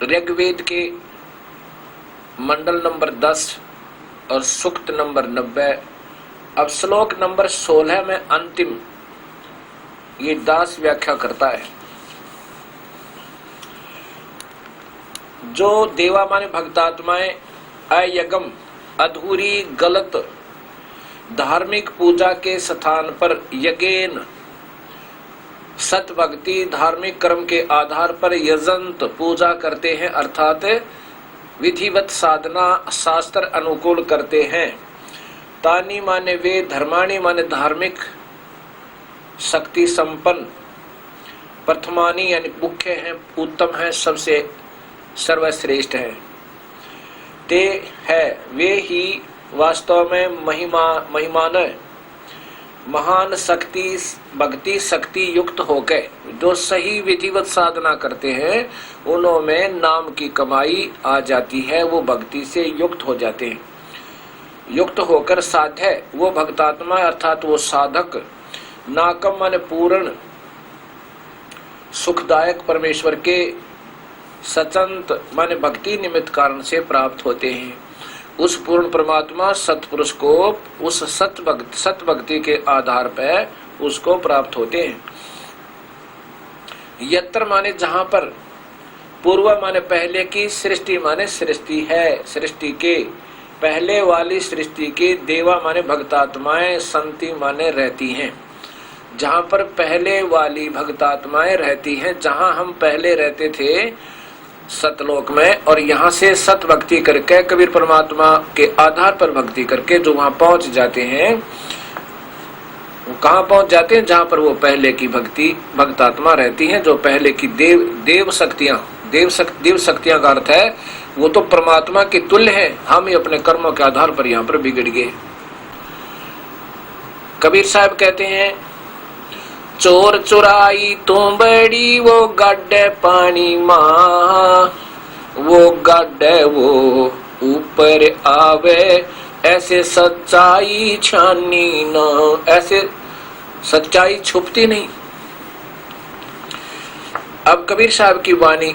ऋग्वेद के मंडल नंबर 10 और सूक्त नंबर 90। अब श्लोक नंबर 16 में अंतिम ये दास व्याख्या करता है। जो देवा माने भक्तात्माएं अयगम अधूरी गलत धार्मिक पूजा के स्थान पर यज्ञ सत भक्ति धार्मिक कर्म के आधार पर यजंत पूजा करते हैं, अर्थात विधिवत साधना शास्त्र अनुकूल करते हैं। तानी माने वे, धर्माणी माने धार्मिक शक्ति संपन्न, प्रथमानी यानी मुख्य हैं, उत्तम है, सबसे सर्वश्रेष्ठ है। ते है वे ही वास्तव में महिमान महान शक्ति भक्ति शक्ति युक्त होकर जो सही विधिवत साधना करते हैं, उनमें नाम की कमाई आ जाती है, वो भक्ति से युक्त हो जाते हैं। युक्त होकर साध्य वो भक्तात्मा अर्थात वो साधक नाकम माने पूर्ण सुखदायक परमेश्वर के सचंत माने भक्ति निमित्त कारण से प्राप्त होते हैं। उस पूर्ण परमात्मा सतपुरुष को उस सत भक्ति के आधार पर उसको प्राप्त होते हैं। यत्र माने जहां पर, पूर्व माने पहले की, सृष्टि माने सृष्टि है, सृष्टि के पहले वाली सृष्टि के, देवा माने भक्तात्माएं, संति माने रहती हैं। जहां पर पहले वाली भक्तात्माएं रहती हैं, जहां हम पहले रहते थे सतलोक में, और यहाँ से सत भक्ति करके कबीर परमात्मा के आधार पर भक्ति करके जो वहां पहुंच जाते हैं, वो कहाँ पहुंच जाते हैं? जहां पर वो पहले की भक्तात्मा रहती हैं, जो पहले की देव शक्तियां का अर्थ है वो तो परमात्मा के तुल्य है। हम ही अपने कर्मों के आधार पर यहाँ पर बिगड़ गए। कबीर साहब कहते हैं, चोर चुराई तो बड़ी वो गड्ढे पानी माँ, वो गड्ढे वो ऊपर आवे, ऐसे सच्चाई छानी न, ऐसे सच्चाई छुपती नहीं। अब कबीर साहब की वाणी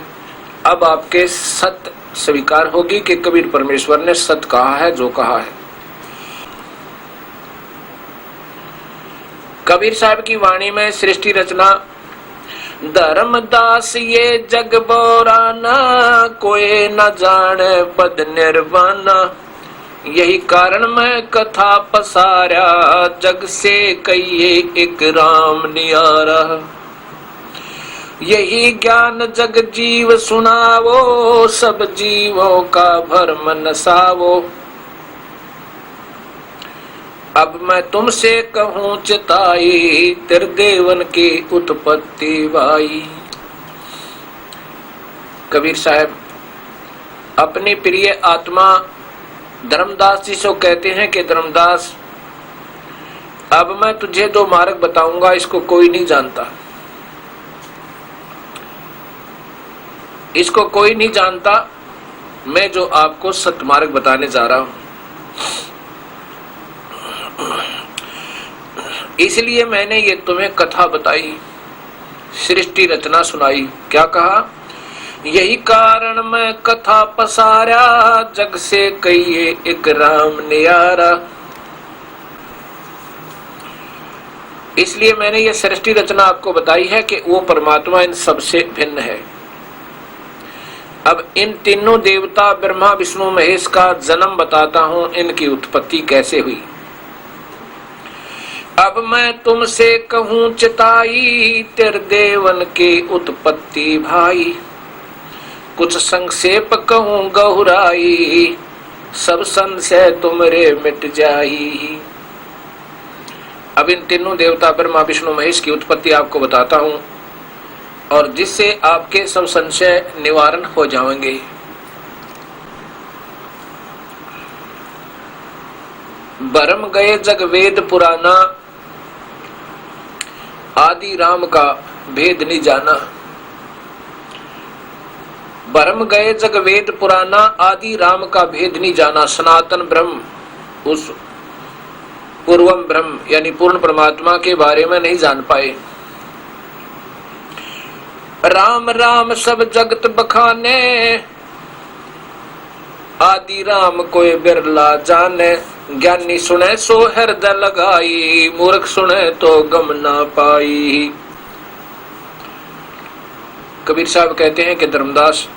अब आपके सत्य स्वीकार होगी कि कबीर परमेश्वर ने सत्य कहा है जो कहा है। कबीर साहब की वाणी में सृष्टि रचना, धर्मदास ये जग बोराना, कोई न जाने पद निर्वाणा, यही कारण मैं कथा पसारा, जग से कहिए एक राम नियारा। यही ज्ञान जग जीव सुनावो, सब जीवों का भरम नसावो। अब मैं तुमसे कहूँ चिताई, त्रिदेवन की उत्पत्ति भाई। कबीर साहब अपनी प्रिय आत्मा धर्मदास जी से कहते हैं कि धर्मदास, अब मैं तुझे जो मार्ग बताऊंगा इसको कोई नहीं जानता, इसको कोई नहीं जानता। मैं जो आपको सत्य मार्ग बताने जा रहा हूं, इसलिए मैंने ये तुम्हें कथा बताई, सृष्टि रचना सुनाई। क्या कहा? यही कारण मैं कथा पसारा, जग से कहिए एक राम नियारा। इसलिए मैंने ये सृष्टि रचना आपको बताई है कि वो परमात्मा इन सबसे भिन्न है। अब इन तीनों देवता ब्रह्मा विष्णु महेश का जन्म बताता हूं, इनकी उत्पत्ति कैसे हुई। अब मैं तुमसे कहूँ चिताई, त्रिदेवन की उत्पत्ति भाई, कुछ संक्षेप कहूँ गहुराई, सब संशय तुमरे मिट जाई। अब इन तीनों देवता ब्रह्मा विष्णु महेश की उत्पत्ति आपको बताता हूं, और जिससे आपके सब संशय निवारण हो जाएंगे। भरम गए जग वेद पुराना, आदि राम का भेद नहीं जाना। भरम गए जग वेद पुराना, आदि राम का भेद नहीं जाना। सनातन ब्रह्म, उस पूर्वम ब्रह्म यानी पूर्ण परमात्मा के बारे में नहीं जान पाए। राम राम सब जगत बखाने, आदि राम कोई बिरला जाने। ज्ञानी सुने सो हृदय लगाई, मूर्ख सुने तो गम ना पाई। कबीर साहब कहते हैं कि धर्मदास,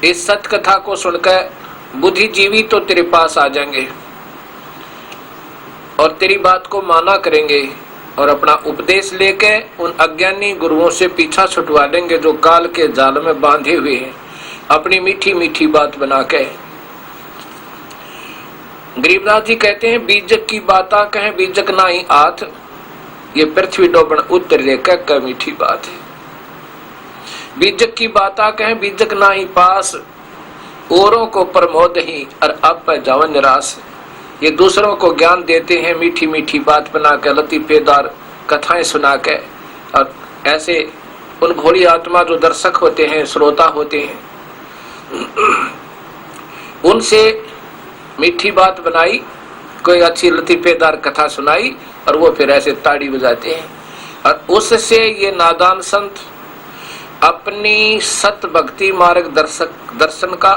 इस सत कथा को सुनकर बुद्धिजीवी तो तेरे पास आ जाएंगे और तेरी बात को माना करेंगे और अपना उपदेश लेके उन अज्ञानी गुरुओं से पीछा छुटवा लेंगे जो काल के जाल में बांधे हुए हैं अपनी मीठी मीठी बात बना के। गरीबनाथ जी कहते हैं, बीजक की बाता कहे बीजक नाई आथ, ये पृथ्वी डोबन उत्तर रेखा का मीठी बात है। बीजक की बाता कहे बीजक नाई पास, औरों को प्रमोद ही और आप पर जाओ निराश। ये दूसरों को ज्ञान देते हैं मीठी मीठी बात बना के, लतीफेदार कथाएं सुना के, और ऐसे उन भोली आत्मा जो दर्शक होते हैं, श्रोता होते हैं, उनसे मीठी बात बनाई, कोई अच्छी लतीफेदार कथा सुनाई और वो फिर ऐसे ताड़ी बजाते हैं। और उससे ये नादान संत अपनी सत भक्ति मार्ग दर्शन का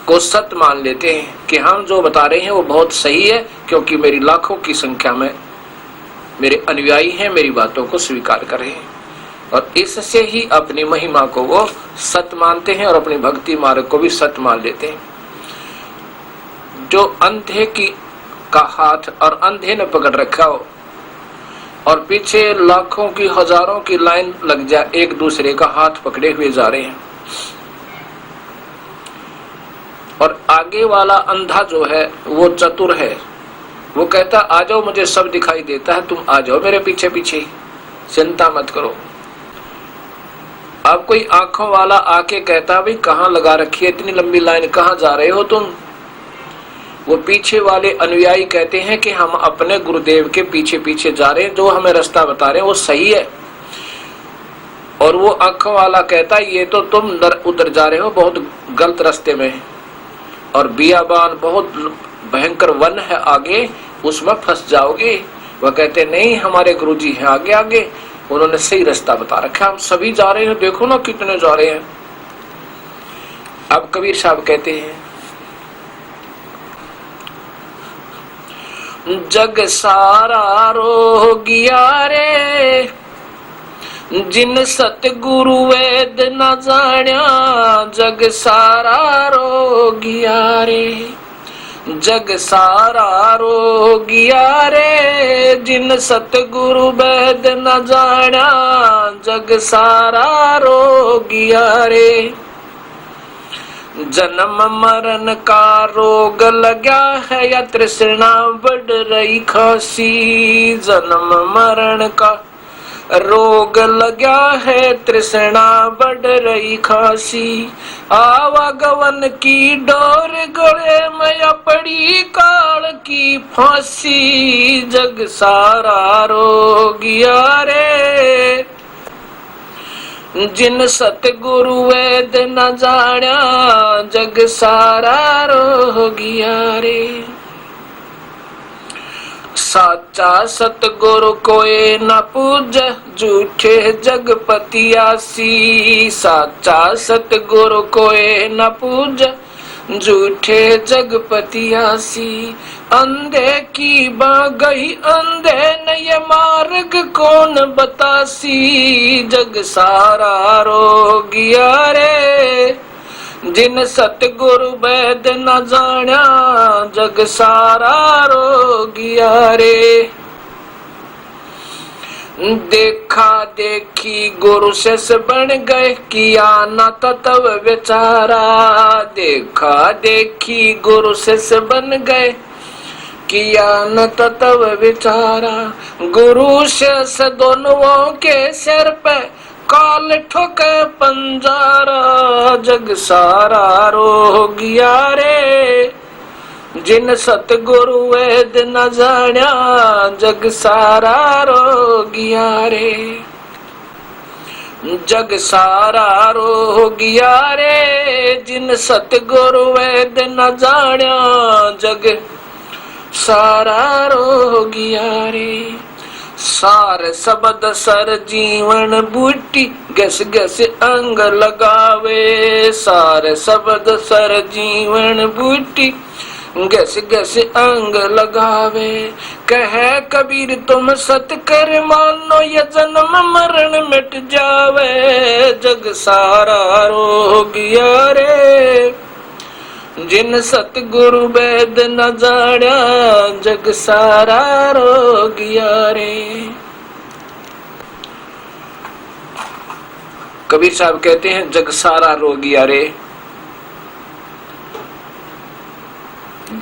को सत मान लेते हैं कि हम जो बता रहे हैं वो बहुत सही है, क्योंकि मेरी लाखों की संख्या में मेरे अनुयायी हैं, मेरी बातों को स्वीकार कर रहे हैं, और इससे ही अपनी महिमा को वो सत मानते हैं और अपनी भक्ति मार्ग को भी सत मान लेते हैं। जो अंधे का हाथ और अंधे ने पकड़ रखा हो और पीछे लाखों की हजारों की लाइन लग जाए, एक दूसरे का हाथ पकड़े हुए जा रहे हैं, और आगे वाला अंधा जो है वो चतुर है, वो कहता आ जाओ, मुझे सब दिखाई देता है, तुम आ जाओ मेरे पीछे पीछे, चिंता मत करो। अब कोई आंखों वाला आके कहता भाई कहाँ लगा रखी है इतनी लंबी लाइन, कहाँ जा रहे हो तुम? वो पीछे वाले अनुयायी कहते हैं कि हम अपने गुरुदेव के पीछे पीछे जा रहे हैं, जो हमें रास्ता बता रहे हैं वो सही है। और वो आंखों वाला कहता है ये तो तुम उधर जा रहे हो, बहुत गलत रास्ते में, और बियाबान बहुत भयंकर वन है आगे, उसमें फंस जाओगे। वह कहते नहीं, हमारे गुरुजी हैं आगे आगे, उन्होंने सही रास्ता बता रखा, हम सभी जा रहे हैं, देखो ना कितने जा रहे हैं। अब कबीर साहब कहते हैं, जग सारा रोगिया रे, जिन सतगुरु वेद न जाण्या, जग सारा रोगिया रे, जग सारा रोगिया रे, जिन सतगुरु वेद न जाण्या, जग सारा रोगिया रे। जन्म मरण का रोग लगा है या तृष्णा बढ़ रही खासी, जन्म मरण का रोग लगा है तृष्णा बढ़ रही खासी, आवागमन की डोर गले में पड़ी काल की फांसी, जग सारा रोगिया रे, जिन सतगुरु वेद न जाण्या, जग सारा रोगिया रे। साचा सतगुरु कोई न पूज, झूठे जगपतियासी, साचा सतगुरु कोई न पूज, झूठे जगपतियासी। अंधे की बागई अंधे न ये मार्ग कौन बतासी, जग सारा रोगिया रे, जिन सतगुरु वेद न जाण्या, जग सारा रोगिया रे। देखा देखी गुरु शिष बन गए, किया न तत्व विचारा, देखा देखी गुरु शिष बन गए, किया न तत्व विचारा। गुरु शिष दोनों के सिर पे काल ठोके पंजारा, जग सारा रोगिया रे, जिन सतगुरु वेद न जाण्या, जग सारा रोगिया रे, जग सारा रोगिया रे, जिन सतगुरु वेद न जाण्या, जग सारा रोगिया रे। सार शब्द सर जीवन बूटी गस गस अंग लगावे। सार शब्द सर जीवन बूटी गस गस अंग लगावे। कहे कबीर तुम सत कर मानो ये जन्म मरण मिट जावे। जग सारा रोगिया रे जिन सतगुरु वेद न जाड़ा। जग सारा रोगिया रे। कबीर साहब कहते हैं जग सारा रोगिया रे।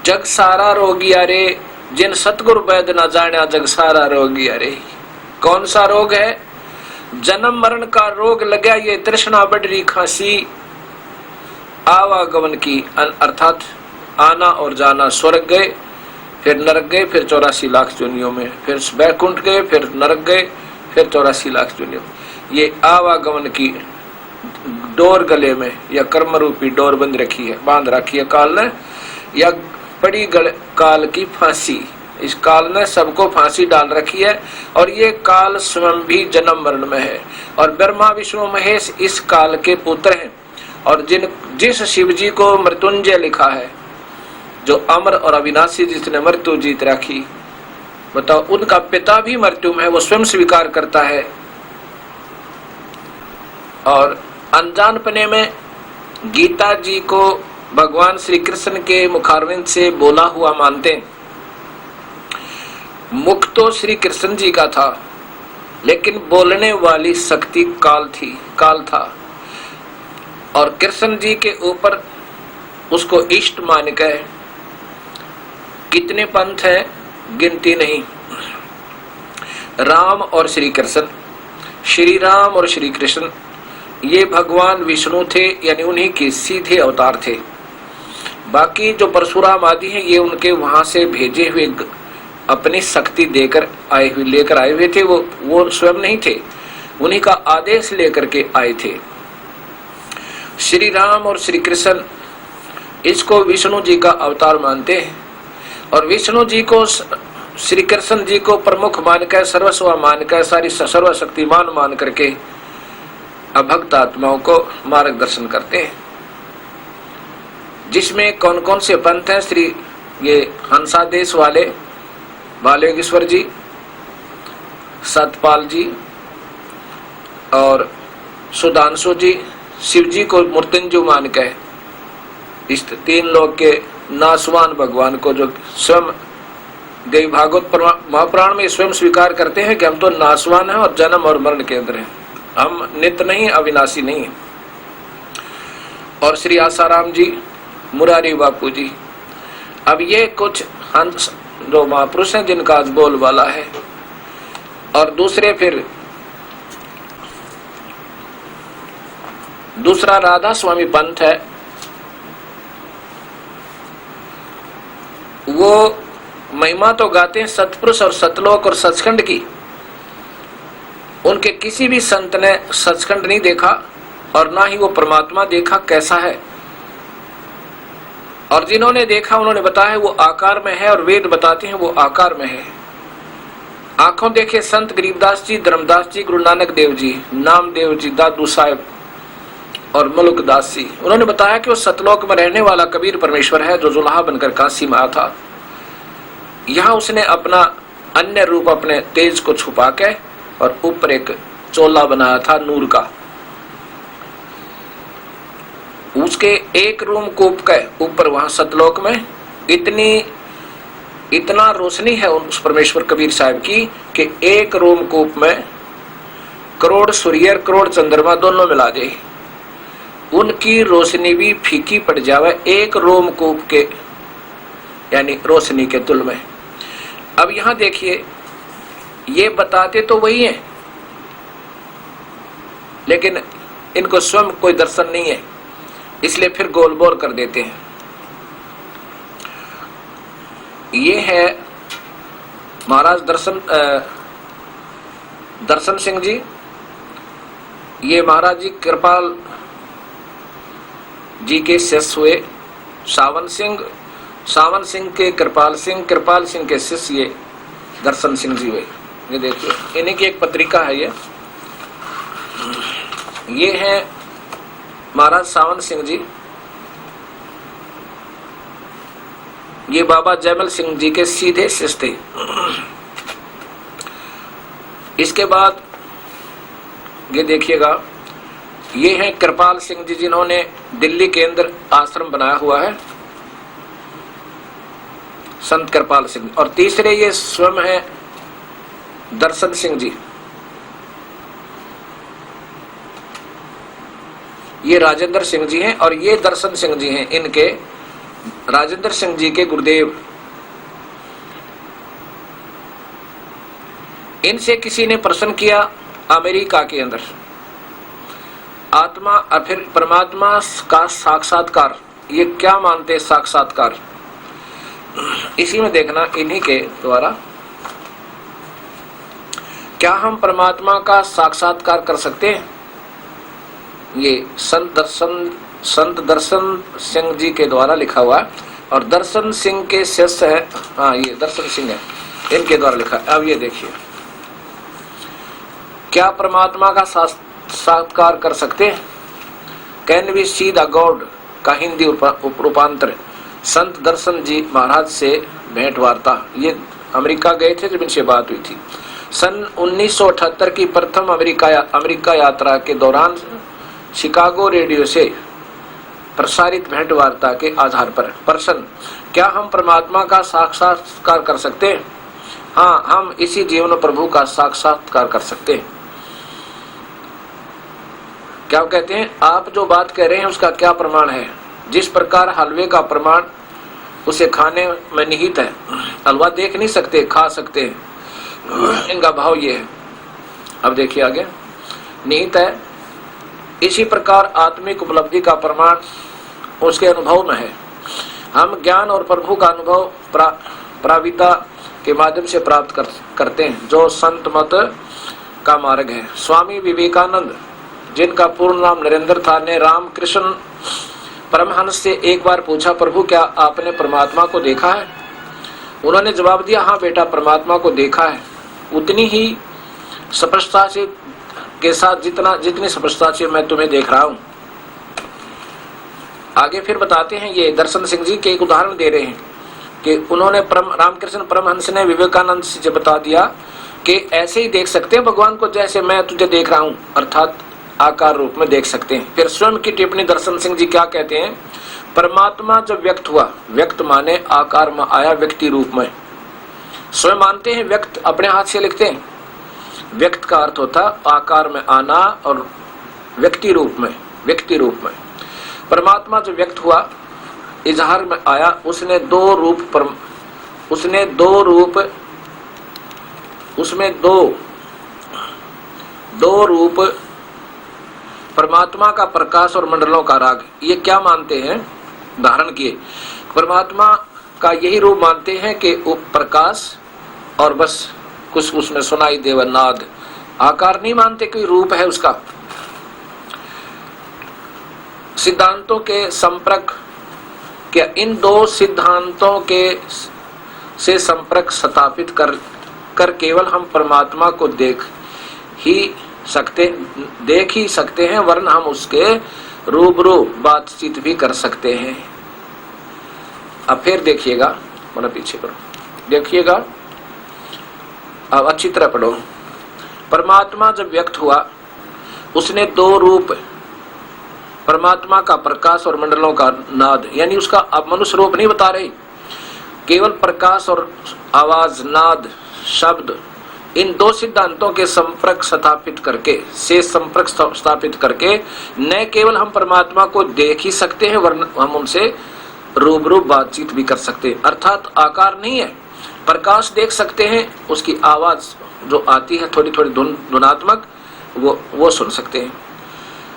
जग सारा रोगिया रे जिन सतगुरु वेद न जाड़ा। जग सारा रोगिया रे। कौन सा रोग है? जन्म मरण का रोग लगा ये तृष्णा बढ़ रही खांसी आवागमन की, अर्थात आना और जाना। स्वर्ग गए फिर नरक गए फिर 84 लाख योनियों में, फिर बैकुंठ गए फिर नरक गए फिर 84 लाख योनियों। ये आवागमन की डोर गले में या कर्म रूपी डोर बंद रखी है, बांध रखी है काल ने, या पड़ी काल की फांसी। इस काल ने सबको फांसी डाल रखी है और ये काल स्वयं भी जन्म मरण में है। और ब्रह्मा विष्णु महेश इस काल के पुत्र हैं। और जिस शिव जी को मृत्युंजय लिखा है, जो अमर और अविनाशी, जिसने मृत्यु जीत रखी, बताओ उनका पिता भी मृत्यु में है, वो स्वयं स्वीकार करता है। और अनजानपने में गीता जी को भगवान श्री कृष्ण के मुखारविंद से बोला हुआ मानते। मुख तो श्री कृष्ण जी का था, लेकिन बोलने वाली शक्ति काल था। और कृष्ण जी के ऊपर उसको इष्ट मान के कितने पंथ है गिनती नहीं। राम और श्री कृष्ण, श्री राम और श्री कृष्ण ये भगवान विष्णु थे, यानी उन्हीं के सीधे अवतार थे। बाकी जो परशुराम आदि हैं ये उनके वहां से भेजे हुए अपनी शक्ति देकर लेकर आए हुए थे। वो स्वयं नहीं थे, उन्हीं का आदेश लेकर के आए थे। श्री राम और श्री कृष्ण इसको विष्णु जी का अवतार मानते हैं। और विष्णु जी को श्री कृष्ण जी को प्रमुख मानकर, सर्वस्व मानकर, सारी सर्वशक्तिमान मान करके अभक्त आत्माओं को मार्गदर्शन करते हैं। जिसमें कौन कौन से पंथ हैं? श्री ये हंसादेश वाले बालेश्वर जी, सतपाल जी और सुधांशु जी, शिव जी को मृत्युंजय मान के इस 3 लोक के नासवान भगवान को, जो स्वयं देवी भागवत महापुराण में स्वयं स्वीकार करते हैं कि हम तो नासवान हैं और जन्म और मरण के अंदर हैं, हम नित्य नहीं, अविनाशी नहीं है। और श्री आसाराम जी, मुरारी बापू जी। अब ये कुछ हंस जो महापुरुष हैं जिनका आज बोल वाला है। और दूसरा राधा स्वामी पंथ है। वो महिमा तो गाते हैं सतपुरुष और सतलोक और सचखंड की। उनके किसी भी संत ने सचखंड नहीं देखा और ना ही वो परमात्मा देखा कैसा है। और जिन्होंने देखा उन्होंने बताया वो आकार में है, और वेद बताते हैं वो आकार में है। आंखों देखे संत गरीबदास जी, धर्मदास जी, गुरु नानक देव जी, नामदेव जी, दादू साहेब और मलुक दास जी, उन्होंने बताया कि वो सतलोक में रहने वाला कबीर परमेश्वर है, जो जुलाहा बनकर काशी में आया था। यहाँ उसने अपना अन्य रूप, अपने तेज को छुपा के और ऊपर एक चोला बनाया था नूर का। उसके एक रूम कूप के ऊपर वहां सतलोक में इतना रोशनी है उस परमेश्वर कबीर साहब की कि एक रूम कूप में करोड़ सूर्य करोड़ चंद्रमा दोनों मिला दे, उनकी रोशनी भी फीकी पड़ जावे एक रोम कूप के यानी रोशनी के तुल में। अब यहां देखिए, ये बताते तो वही हैं, लेकिन इनको स्वयं कोई दर्शन नहीं है, इसलिए फिर गोल बोल कर देते हैं। ये है महाराज दर्शन सिंह जी। ये महाराज जी कृपाल जी के शिष्य हुए। सावन सिंह के कृपाल सिंह के शिष्य ये दर्शन सिंह जी हुए। ये देखिए, इन्हीं की एक पत्रिका है ये है महाराज सावन सिंह जी, ये बाबा जयमल सिंह जी के सीधे शिष्य थे। इसके बाद ये देखिएगा, ये हैं कृपाल सिंह जी, जिन्होंने दिल्ली के अंदर आश्रम बनाया हुआ है, संत कृपाल सिंह। और तीसरे ये स्वयं है दर्शन सिंह जी, ये राजेंद्र सिंह जी हैं और ये दर्शन सिंह जी हैं, इनके राजेंद्र सिंह जी के गुरुदेव। इनसे किसी ने प्रश्न किया अमेरिका के अंदर, आत्मा और फिर परमात्मा का साक्षात्कार, ये क्या मानते हैं साक्षात्कार? इसी में देखना इन्हीं के द्वारा, क्या हम परमात्मा का साक्षात्कार कर सकते हैं? ये संत दर्शन सिंह जी के द्वारा लिखा हुआ है और दर्शन सिंह के शिष्य है, हाँ ये दर्शन सिंह है, इनके द्वारा लिखा है। अब ये देखिए, क्या परमात्मा का साक्षात्कार कर सकते हैं? Can we see the god का हिंदी रूपांतर, संत दर्शन जी महाराज से भेंट वार्ता। ये अमेरिका गए थे जब इनसे बात हुई थी। सन 1978 की प्रथम अमेरिका यात्रा के दौरान शिकागो रेडियो से प्रसारित भेंट वार्ता के आधार पर प्रश्न, क्या हम परमात्मा का साक्षात्कार कर सकते हैं? हाँ, हम इसी जीवन प्रभु का साक्षात्कार कर सकते हैं। क्या कहते हैं? आप जो बात कह रहे हैं उसका क्या प्रमाण है? जिस प्रकार हलवे का प्रमाण उसे खाने में निहित है, हलवा देख नहीं सकते, खा सकते हैं, इनका भाव ये है। अब देखिए आगे, निहित है, इसी प्रकार आत्मिक उपलब्धि का प्रमाण उसके अनुभव में है। हम ज्ञान और प्रभु का अनुभव प्राविता के माध्यम से प्राप्त करते हैं, जो संत मत का मार्ग है। स्वामी विवेकानंद, जिनका पूर्ण नाम नरेंद्र था, ने रामकृष्ण परमहंस से एक बार पूछा, प्रभु क्या आपने परमात्मा को देखा है? उन्होंने जवाब दिया, हाँ बेटा, परमात्मा को देखा है, उतनी ही स्पष्टता से के साथ जितनी स्पष्टता से मैं तुम्हें देख रहा हूं। आगे फिर बताते हैं, ये दर्शन सिंह जी के एक उदाहरण दे रहे हैं कि उन्होंने रामकृष्ण परमहंस ने विवेकानंद से बता दिया कि ऐसे ही देख सकते हैं भगवान को जैसे मैं तुझे देख रहा हूं, अर्थात आकार रूप में देख सकते हैं। फिर स्वयं की टिप्पणी दर्शन सिंह जी क्या कहते हैं? परमात्मा जब व्यक्त हुआ, व्यक्त माने आकार में आया, व्यक्ति रूप में। स्वयं मानते हैं, व्यक्त अपने हाथ से लिखते हैं। व्यक्त का अर्थ होता आकार में आना और व्यक्ति रूप में, व्यक्ति रूप में। परमात्मा जब व्यक्त हुआ, इजहार में आया, उसने दो रूप परमात्मा का प्रकाश और मंडलों का राग, ये क्या मानते हैं? धारण किए। परमात्मा का यही रूप मानते हैं कि वो प्रकाश और बस कुछ उसमें सुनाई देव नाद, आकार नहीं मानते, कोई रूप है उसका। सिद्धांतों के संपर्क, क्या इन दो सिद्धांतों के से संपर्क स्थापित कर केवल हम परमात्मा को देख ही सकते हैं, वरना हम उसके रूबरू बातचीत भी कर सकते हैं। अब फिर देखिएगा, मतलब पीछे करो, देखिएगा, अब अच्छी तरह पढ़ो। परमात्मा जब व्यक्त हुआ, उसने दो रूप, परमात्मा का प्रकाश और मंडलों का नाद, यानी उसका अब मनुष्य रूप नहीं बता रहे, केवल प्रकाश और आवाज, नाद, शब्द, इन दो सिद्धांतों के संपर्क स्थापित करके न केवल हम परमात्मा को देख ही सकते हैं, वरना हम उनसे रूबरू बातचीत भी कर सकते हैं। अर्थात आकार नहीं है, प्रकाश देख सकते हैं, उसकी आवाज जो आती है थोड़ी थोड़ी ध्वनात्मक, वो सुन सकते हैं,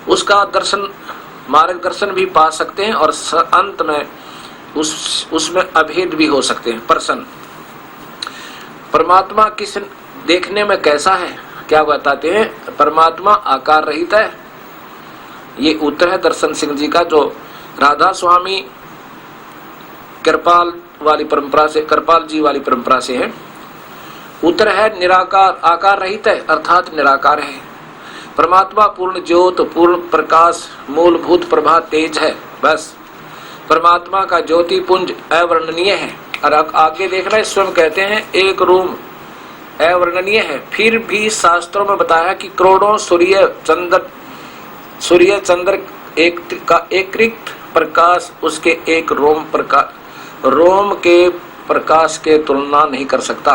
उसका दर्शन, मार्गदर्शन भी पा सकते हैं, और अंत में उसमें अभेद भी हो सकते हैं। प्रश्न, परमात्मा किस देखने में कैसा है? क्या बताते हैं? परमात्मा आकार रहित है। ये उत्तर है दर्शन सिंह जी का, जो राधा स्वामी कृपाल जी वाली परंपरा से है। उत्तर है निराकार, आकार रहित है अर्थात निराकार है। परमात्मा पूर्ण ज्योत, पूर्ण प्रकाश, मूलभूत प्रभा, तेज है। बस परमात्मा का ज्योति पुंज अवर्णनीय है। और आगे देखना, स्वयं कहते हैं एक रूम अवर्णनीय है। फिर भी शास्त्रों में बताया कि करोड़ों सूर्य चंद्र का एकीकृत प्रकाश उसके एक रोम के प्रकाश के तुलना नहीं कर सकता।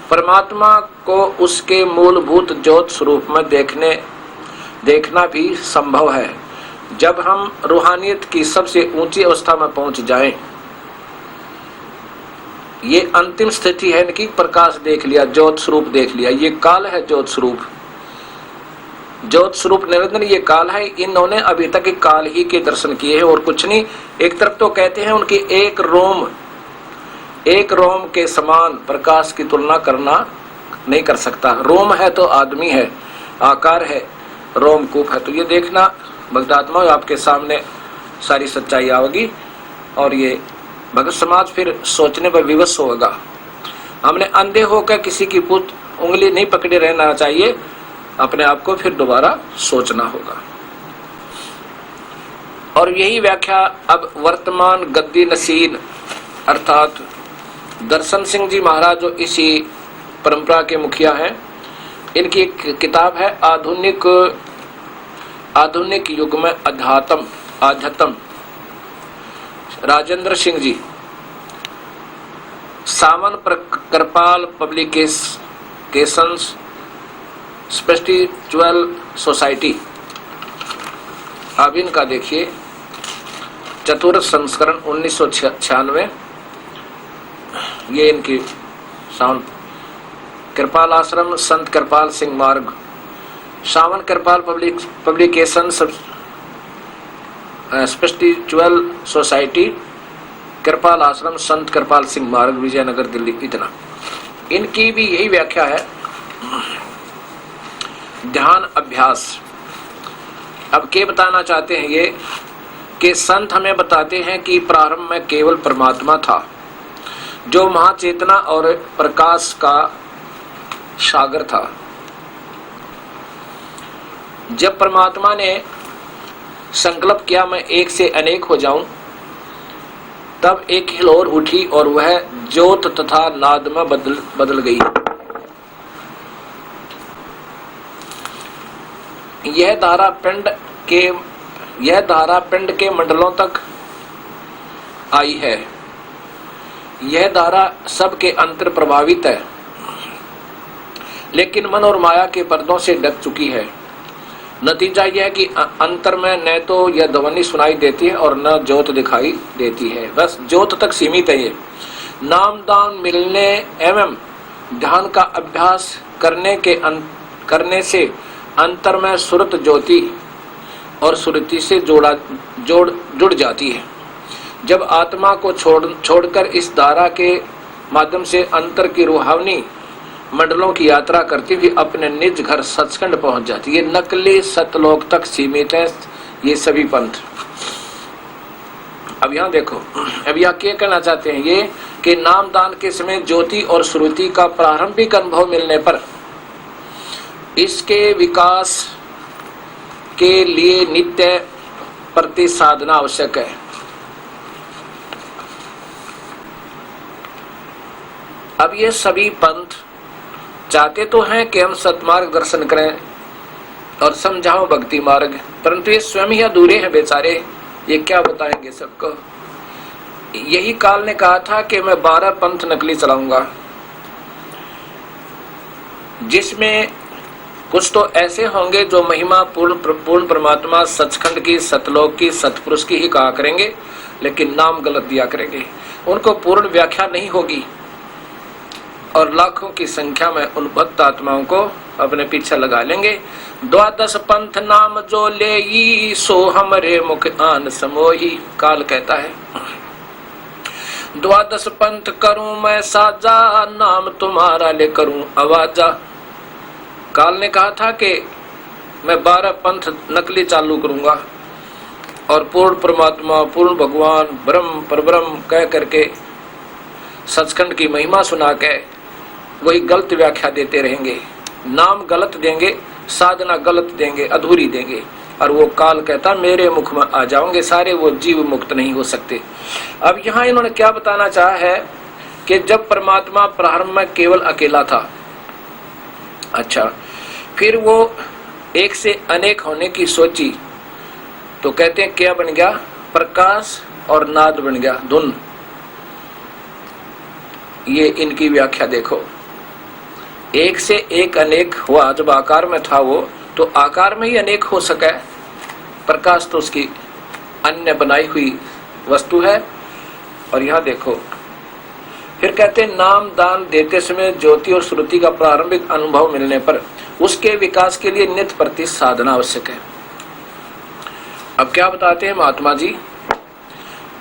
परमात्मा को उसके मूलभूत ज्योत स्वरूप में देखना भी संभव है। जब हम रूहानियत की सबसे ऊंची अवस्था में पहुंच जाएं, ये अंतिम स्थिति है कि प्रकाश देख लिया, ज्योत स्वरूप देख लिया। ये काल है ज्योत स्वरूप, ज्योत स्वरूप निरंजन ये काल है। इन्होंने अभी तक एक काल ही के दर्शन किए हैं और कुछ नहीं। एक तरफ तो कहते हैं उनकी एक रोम के समान प्रकाश की तुलना करना नहीं कर सकता। रोम है तो आदमी है, आकार है, रोमकूप है। तो ये देखना भक्तात्मा, आपके सामने सारी सच्चाई आएगी और ये भगत समाज फिर सोचने पर विवश होगा। हमने अंधे होकर किसी की उंगली नहीं पकड़े रहना चाहिए, अपने आप को फिर दोबारा सोचना होगा। और यही व्याख्या अब वर्तमान गद्दी नसीन अर्थात दर्शन सिंह जी महाराज, जो इसी परंपरा के मुखिया हैं, इनकी एक किताब है आधुनिक युग में आध्यात्म, राजेंद्र सिंह जी, सावन कृपाल पब्लिकेशंस, स्पिरिचुअल सोसाइटी। अब इनका देखिए चतुर्थ संस्करण 1996, ये इनकी सावन कृपाल आश्रम, संत कृपाल सिंह मार्ग, सावन कृपाल पब्लिकेशन, स्पिरिचुअल सोसाइटी, कृपाल आश्रम, संत कृपाल सिंह मार्ग, विजयनगर, दिल्ली। इतना इनकी भी यही व्याख्या है। ध्यान अभ्यास। अब क्या बताना चाहते हैं ये कि संत हमें बताते हैं कि प्रारंभ में केवल परमात्मा था, जो महाचेतना और प्रकाश का सागर था। जब परमात्मा ने संकल्प किया मैं एक से अनेक हो जाऊं, तब एक हिलोर उठी और वह ज्योत तथा नाद में बदल गई। यह धारा पिंड के मंडलों तक आई है। यह धारा सबके अंतर प्रभावित है, लेकिन मन और माया के पर्दों से ढक चुकी है। नतीजा यह है कि अंतर में न तो यह ध्वनि सुनाई देती है और न ज्योत दिखाई देती है। बस ज्योत तक सीमित है ये। नाम दान मिलने एवं ध्यान का अभ्यास करने से अंतर में सुरत ज्योति और सुरति से जुड़ जाती है। जब आत्मा को छोड़कर इस धारा के माध्यम से अंतर की रूहानी मंडलों की यात्रा करती हुई अपने निज घर सचखंड पहुंच जाती है। ये नकली सतलोक तक सीमित है ये सभी पंथ। अब यहाँ देखो, अब यहाँ क्या कहना चाहते हैं ये कि नाम दान के समय ज्योति और श्रुति का प्रारंभिक अनुभव मिलने पर इसके विकास के लिए नित्य प्रति साधना आवश्यक है। अब ये सभी पंथ चाहते तो हैं कि हम सतमार्ग दर्शन करें और समझाओ भक्ति मार्ग, परंतु ये स्वयं ही अधूरे हैं बेचारे। ये क्या बताएंगे सबको। यही काल ने कहा था कि मैं 12 पंथ नकली चलाऊंगा, जिसमें कुछ तो ऐसे होंगे जो महिमा पूर्ण परमात्मा सचखंड की, सतलोक की, सतपुरुष की ही कहा करेंगे, लेकिन नाम गलत दिया करेंगे। उनको पूर्ण व्याख्या नहीं होगी और लाखों की संख्या में उन भक्त आत्माओं को अपने पीछे लगा लेंगे। 12 पंथ नाम जो ले सो हमरे मुख आन समोही, काल कहता है। 12 पंथ करूं मैं साजा, नाम तुम्हारा ले करूं आवाजा। काल ने कहा था कि मैं 12 पंथ नकली चालू करूंगा और पूर्ण परमात्मा, पूर्ण भगवान, ब्रह्म परब्रह्म कह करके सचखंड की महिमा सुना के वही गलत व्याख्या देते रहेंगे, नाम गलत देंगे, साधना गलत देंगे, अधूरी देंगे, और वो काल कहता मेरे मुख में आ जाओगे सारे, वो जीव मुक्त नहीं हो सकते। अब यहाँ इन्होंने क्या बताना चाहा है कि जब परमात्मा प्रारंभ में केवल अकेला था, अच्छा, फिर वो एक से अनेक होने की सोची तो कहते हैं क्या बन गया, प्रकाश और नाद बन गया, धुन। ये इनकी व्याख्या देखो, एक से एक अनेक हुआ, जब आकार में था वो तो आकार में ही अनेक हो सका, प्रकाश तो उसकी अन्य बनाई हुई वस्तु है। और यहां देखो फिर कहते हैं नाम दान देते समय ज्योति और श्रुति का प्रारंभिक अनुभव मिलने पर उसके विकास के लिए नित्य प्रति साधना आवश्यक है। अब क्या बताते हैं महात्मा जी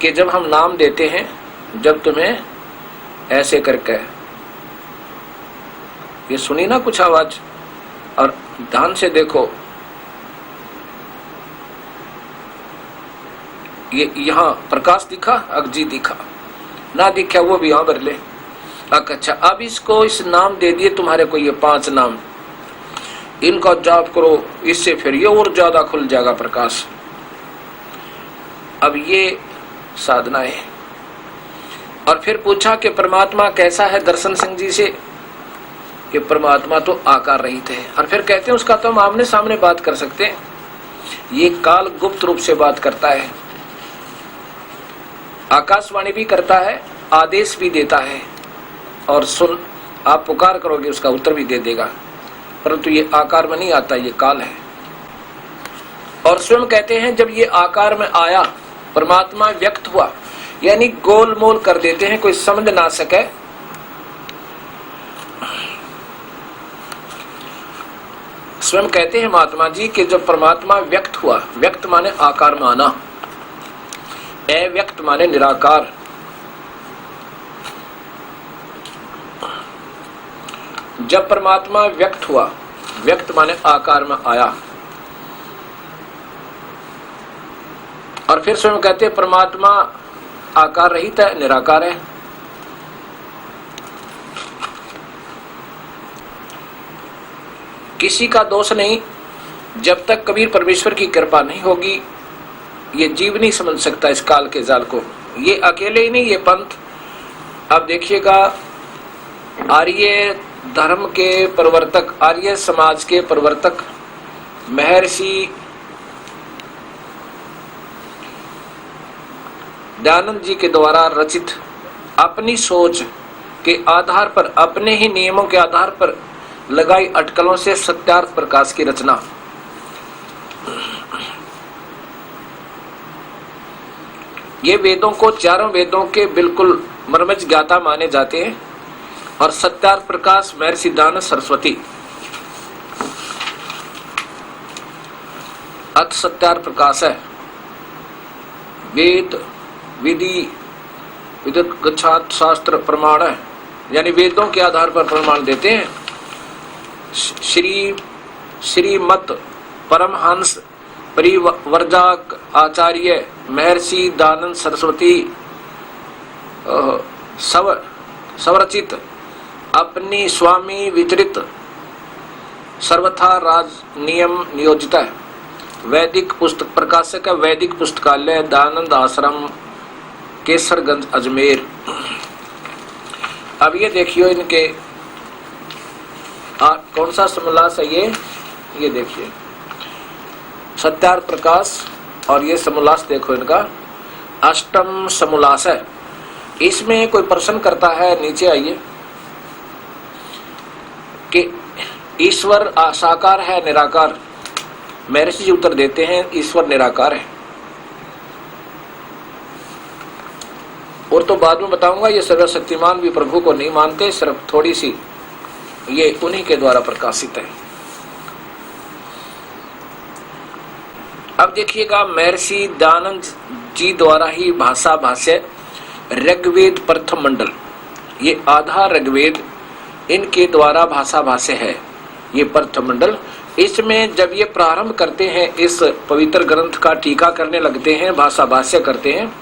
कि जब हम नाम देते हैं, जब तुम्हें ऐसे करके, ये सुनी ना कुछ आवाज, और ध्यान से देखो, ये यहाँ प्रकाश दिखा, अगजी दिखा, ना दिखा वो भी यहाँ भर ले। अच्छा, अब इसको इस नाम दे दिए तुम्हारे को, ये 5 नाम, इनका जाप करो, इससे फिर ये और ज्यादा खुल जाएगा प्रकाश। अब ये साधना है। और फिर पूछा कि परमात्मा कैसा है दर्शन सिंह जी से, कि परमात्मा तो आकार रहित है। और फिर कहते हैं उसका तो हम आमने सामने बात कर सकते हैं, ये काल गुप्त रूप से बात करता है, आकाशवाणी भी करता है, आदेश भी देता है, और सुन आप पुकार करोगे उसका उत्तर भी दे देगा, परंतु ये आकार में नहीं आता, ये काल है। और स्वयं कहते हैं जब ये आकार में आया, परमात्मा व्यक्त हुआ, यानी गोलमोल कर देते हैं, कोई समझ ना सके। स्वयं कहते हैं महात्मा जी कि जब परमात्मा व्यक्त हुआ, व्यक्त माने आकार में आना, अव्यक्त माने निराकार, जब परमात्मा व्यक्त हुआ, व्यक्त माने आकार में आया, और फिर स्वयं कहते हैं परमात्मा आकार रहित है, निराकार है। किसी का दोष नहीं, जब तक कबीर परमेश्वर की कृपा नहीं होगी ये जीव नहीं समझ सकता इस काल के जाल को। ये अकेले ही नहीं, ये पंथ, अब देखिएगा, आर्य धर्म के प्रवर्तक, आर्य समाज के प्रवर्तक महर्षि दयानंद जी के द्वारा रचित, अपनी सोच के आधार पर, अपने ही नियमों के आधार पर लगाई अटकलों से सत्यार्थ प्रकाश की रचना। ये वेदों को, चारों वेदों के बिल्कुल मर्मज्ञ ज्ञाता माने जाते हैं। और सत्यार्थ प्रकाश महर्षि दयानंद सरस्वती, अथ सत्यार्थ प्रकाश है, वेद विधि विदगच्छात शास्त्र प्रमाण है, यानी वेदों के आधार पर प्रमाण देते हैं। श्रीमत परमहंस परिवर्जाक आचार्य महर्षि दयानंद सरस्वती स्वरचित अपनी स्वामी वितरित सर्वथा राज नियम नियोजित है, वैदिक पुस्तक प्रकाशक है, वैदिक पुस्तकालय दयानंद आश्रम केसरगंज अजमेर। अब ये देखियो इनके कौन सा समोल्लास है ये देखिए सत्यार्थ प्रकाश, और ये समोल्लास देखो इनका अष्टम समोल्लास है। इसमें कोई प्रश्न करता है, नीचे आइए, कि ईश्वर साकार है निराकार? महर्षि जी उत्तर देते हैं ईश्वर निराकार है। और तो बाद में बताऊंगा, ये सर्वशक्तिमान भी प्रभु को नहीं मानते, सिर्फ थोड़ी सी ये उन्हीं के द्वारा प्रकाशित है। अब देखिएगा, महर्षि दयानंद जी द्वारा ही भाषा भाष्य ऋग्वेद प्रथम मंडल, ये आधा ऋग्वेद इनके द्वारा भाषा भाष्य है, ये प्रथम मंडल। इसमें जब ये प्रारंभ करते हैं, इस पवित्र ग्रंथ का टीका करने लगते हैं, भाषा भाष्य करते हैं,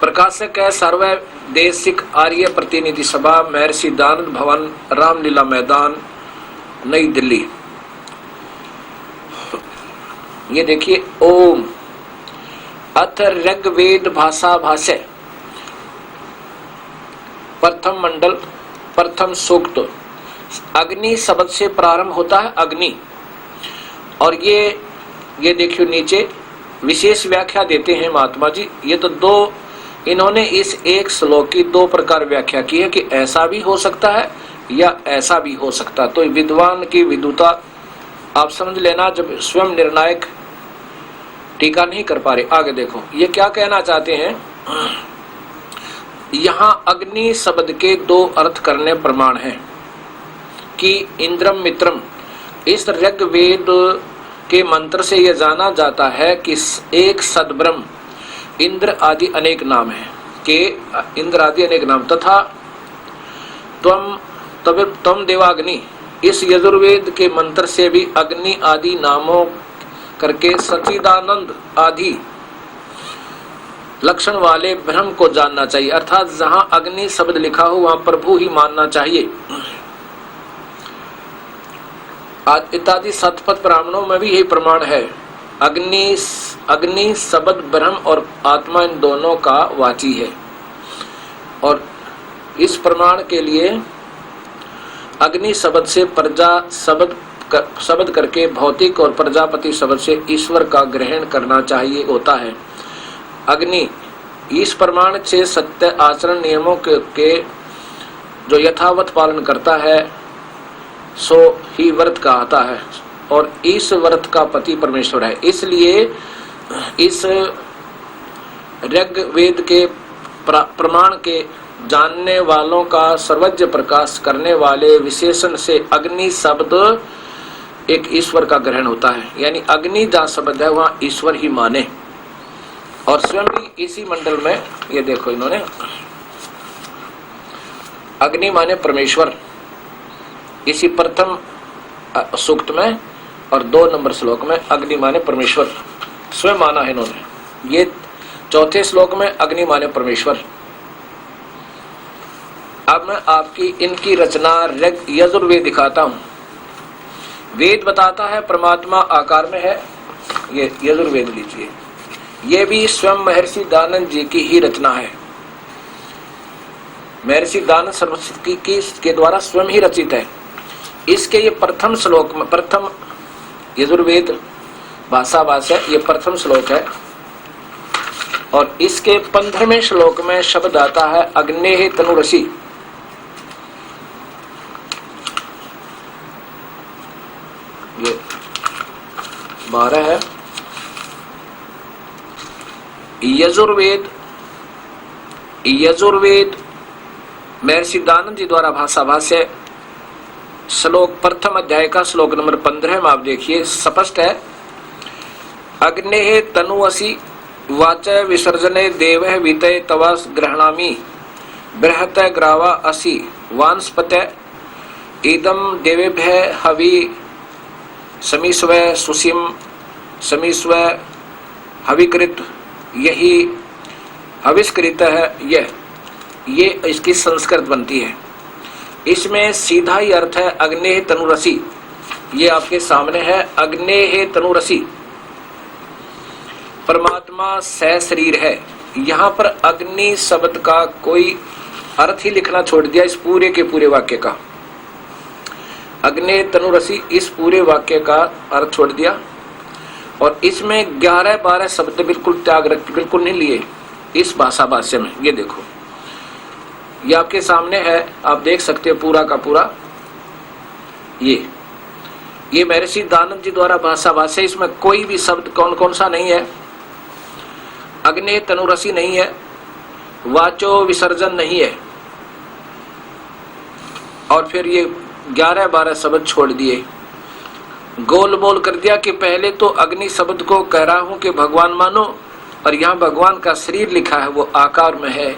प्रकाशक है सर्वदेशिक आर्य प्रतिनिधि सभा, महर्षि दयानंद भवन, रामलीला मैदान, नई दिल्ली। ये देखिए ओम अथ ऋग्वेद भाषा भाष्य, प्रथम मंडल, प्रथम सूक्त। अग्नि शब्द से प्रारंभ होता है, अग्नि। और ये देखियो नीचे विशेष व्याख्या देते हैं महात्मा जी। ये तो दो, इन्होंने इस एक श्लोक की दो प्रकार व्याख्या की है कि ऐसा भी हो सकता है या ऐसा भी हो सकता है। तो विद्वान की विद्वता आप समझ लेना जब स्वयं निर्णायक टीका नहीं कर पा रहे। आगे देखो ये क्या कहना चाहते हैं। यहाँ अग्नि शब्द के दो अर्थ करने प्रमाण हैं कि इंद्रम मित्रम। इस ऋग्वेद के मंत्र से यह जाना जाता है कि एक सद्ब्रह्म, इंद्र आदि अनेक नाम है, के इंद्र आदि अनेक नाम, तथा त्वम देवाग्नि। इस यजुर्वेद के मंत्र से भी अग्नि आदि नामों करके सच्चिदानंद आदि लक्षण वाले ब्रह्म को जानना चाहिए। अर्थात जहां अग्नि शब्द लिखा हो वहां प्रभु ही मानना चाहिए। इत्यादि सतपथ ब्राह्मणों में भी यही प्रमाण है। अग्नि शब्द ब्रह्म और आत्मा इन दोनों का वाची है। और इस प्रमाण के लिए अग्नि शब्द से प्रजा शब्द करके भौतिक और प्रजापति शब्द से ईश्वर का ग्रहण करना चाहिए होता है। अग्नि इस प्रमाण से सत्य आचरण नियमों के जो यथावत पालन करता है सो ही व्रत कहता है, और इस व्रत का पति परमेश्वर है। इसलिए इस ऋग्वेद के प्रमाण के जानने वालों का सर्वज्ञ प्रकाश करने वाले विशेषण से अग्नि शब्द एक ईश्वर का ग्रहण होता है। यानी अग्नि जहाँ शब्द है वहाँ ईश्वर ही माने। और स्वयं भी इसी मंडल में ये देखो इन्होंने अग्नि माने परमेश्वर, इसी प्रथम सूक्त में और 2 नंबर श्लोक में अग्नि माने परमेश्वर स्वयं माना है इन्होंने। ये चौथे श्लोक में अग्नि माने परमेश्वर। अब मैं आपकी इनकी रचना यजुर्वेद दिखाता हूं। वेद बताता है परमात्मा आकार में है। ये यजुर्वेद लीजिए, ये भी स्वयं महर्षि दयानंद जी की ही रचना है। महर्षि दयानंद सरस्वती के द्वारा स्वयं ही रचित है। इसके ये प्रथम श्लोक में, प्रथम यजुर्वेद भाषा भाष्य, ये प्रथम श्लोक है। और इसके 15वें श्लोक में शब्द आता है अग्नेः तनुरसि। ये 12 है। यजुर्वेद महर्षि दयानंद जी द्वारा भाषा भाष्य श्लोक प्रथम अध्याय का श्लोक नंबर 15 में आप देखिए स्पष्ट है। अग्नेः तनुअसि वाच विसर्जने देवः वीतये तवा गृह्णामि बृहत ग्रावा असि वांस्पते इदं देवेभ्यः हवि समीस्व सुसीम समीस्व हविकृत। यही हविष्कृत है। ये इसकी संस्कृत बनती है। इसमें सीधा ही अर्थ है अग्नेः तनुरसि। ये आपके सामने है अग्नेः तनुरसि। परमात्मा सशरीर है। यहाँ पर अग्नि शब्द का कोई अर्थ ही लिखना छोड़ दिया इस पूरे के पूरे वाक्य का। अग्नेः तनुरसि इस पूरे वाक्य का अर्थ छोड़ दिया और इसमें 11-12 शब्द बिल्कुल त्याग रख, बिल्कुल नहीं लिए इस भाषा भाष्य में। ये देखो, ये आपके सामने है, आप देख सकते हो पूरा का पूरा। ये महर्षि दयानंद जी द्वारा भाषा भाष्य, इसमें कोई भी शब्द कौन सा नहीं है। अग्नेः तनुरसि नहीं है, वाचो विसर्जन नहीं है, और फिर ये 11-12 शब्द छोड़ दिए, गोल बोल कर दिया कि पहले तो अग्नि शब्द को कह रहा हूं कि भगवान मानो, और यहाँ भगवान का शरीर लिखा है वो आकार में है।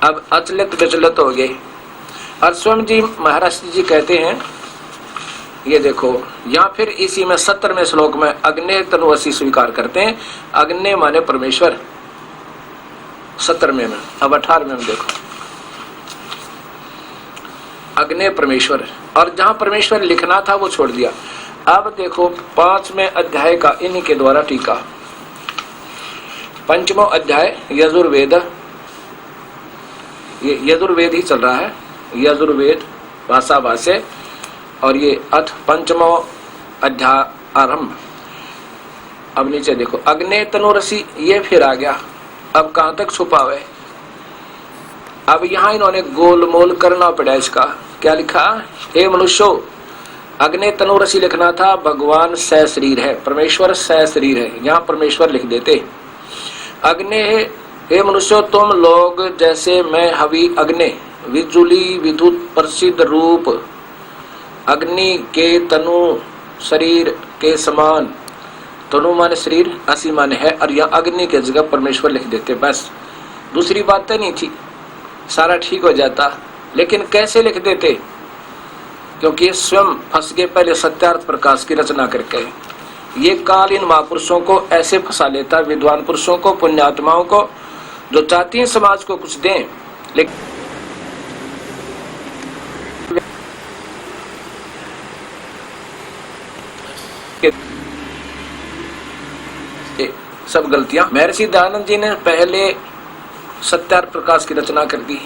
अब अचलित विचलित हो गए। और स्वयं जी महाराज जी कहते हैं, ये देखो यहाँ फिर इसी में 17वें श्लोक में अग्नेः तनुअसि स्वीकार करते हैं। अग्नि माने परमेश्वर। 17वें में। अब 18वें में देखो, अग्नि परमेश्वर, और जहां परमेश्वर लिखना था वो छोड़ दिया। अब देखो 5वें अध्याय का इन्हीं के द्वारा टीका, 5वां अध्याय यजुर्वेद, ये यजुर्वेद ही चल रहा है, यजुर्वेद भाषा भाष्य, और ये अथ 5वां अध्याय आरंभ। अब नीचे देखो, अग्नि तनुरसी, ये फिर आ गया। अब कहां तक छुपा हुआ है? अब यहां इन्होंने गोलमोल करना पड़ा इसका। क्या लिखा? हे मनुष्यो, अग्नि तनुरसी लिखना था, भगवान सह शरीर है, परमेश्वर सह शरीर है, यहां परमेश्वर लिख देते। अग्नि, हे मनुष्यो, तुम लोग जैसे मैं हवि अग्नि, विजुली विद्युत प्रसिद्ध रूप अग्नि के तनु शरीर के समान, तनु माने शरीर, असी माने है, और यह अग्नि के जगह परमेश्वर लिख देते, बस दूसरी बातें नहीं थी, सारा ठीक हो जाता। लेकिन कैसे लिख देते? क्योंकि ये स्वयं फंस गए पहले सत्यार्थ प्रकाश की रचना करके। ये काल इन महापुरुषों को ऐसे फंसा लेता, विद्वान पुरुषों को, पुण्यात्माओं को, जो चाहती हैं समाज को कुछ दें, लेकिन सब गलतियां। महर्षि दयानंद जी ने पहले सत्यार्थ प्रकाश की रचना कर दी,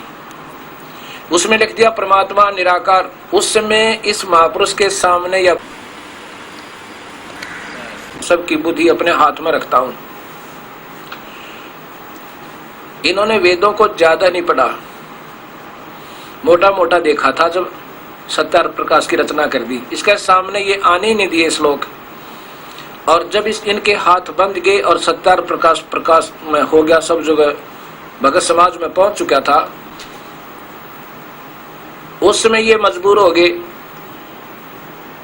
उसमें लिख दिया परमात्मा निराकार। उस समय इस महापुरुष के सामने या सबकी बुद्धि अपने हाथ में रखता हूं। इन्होंने वेदों को ज्यादा नहीं पढ़ा, मोटा मोटा देखा था जब सत्यार्थ प्रकाश की रचना कर दी। इसके सामने ये आने ही नहीं दिए श्लोक, और जब इनके हाथ बंद गए और सत्यार्थ प्रकाश में हो गया, सब जगह भगत समाज में पहुंच चुका था, उस समय ये मजबूर हो गए।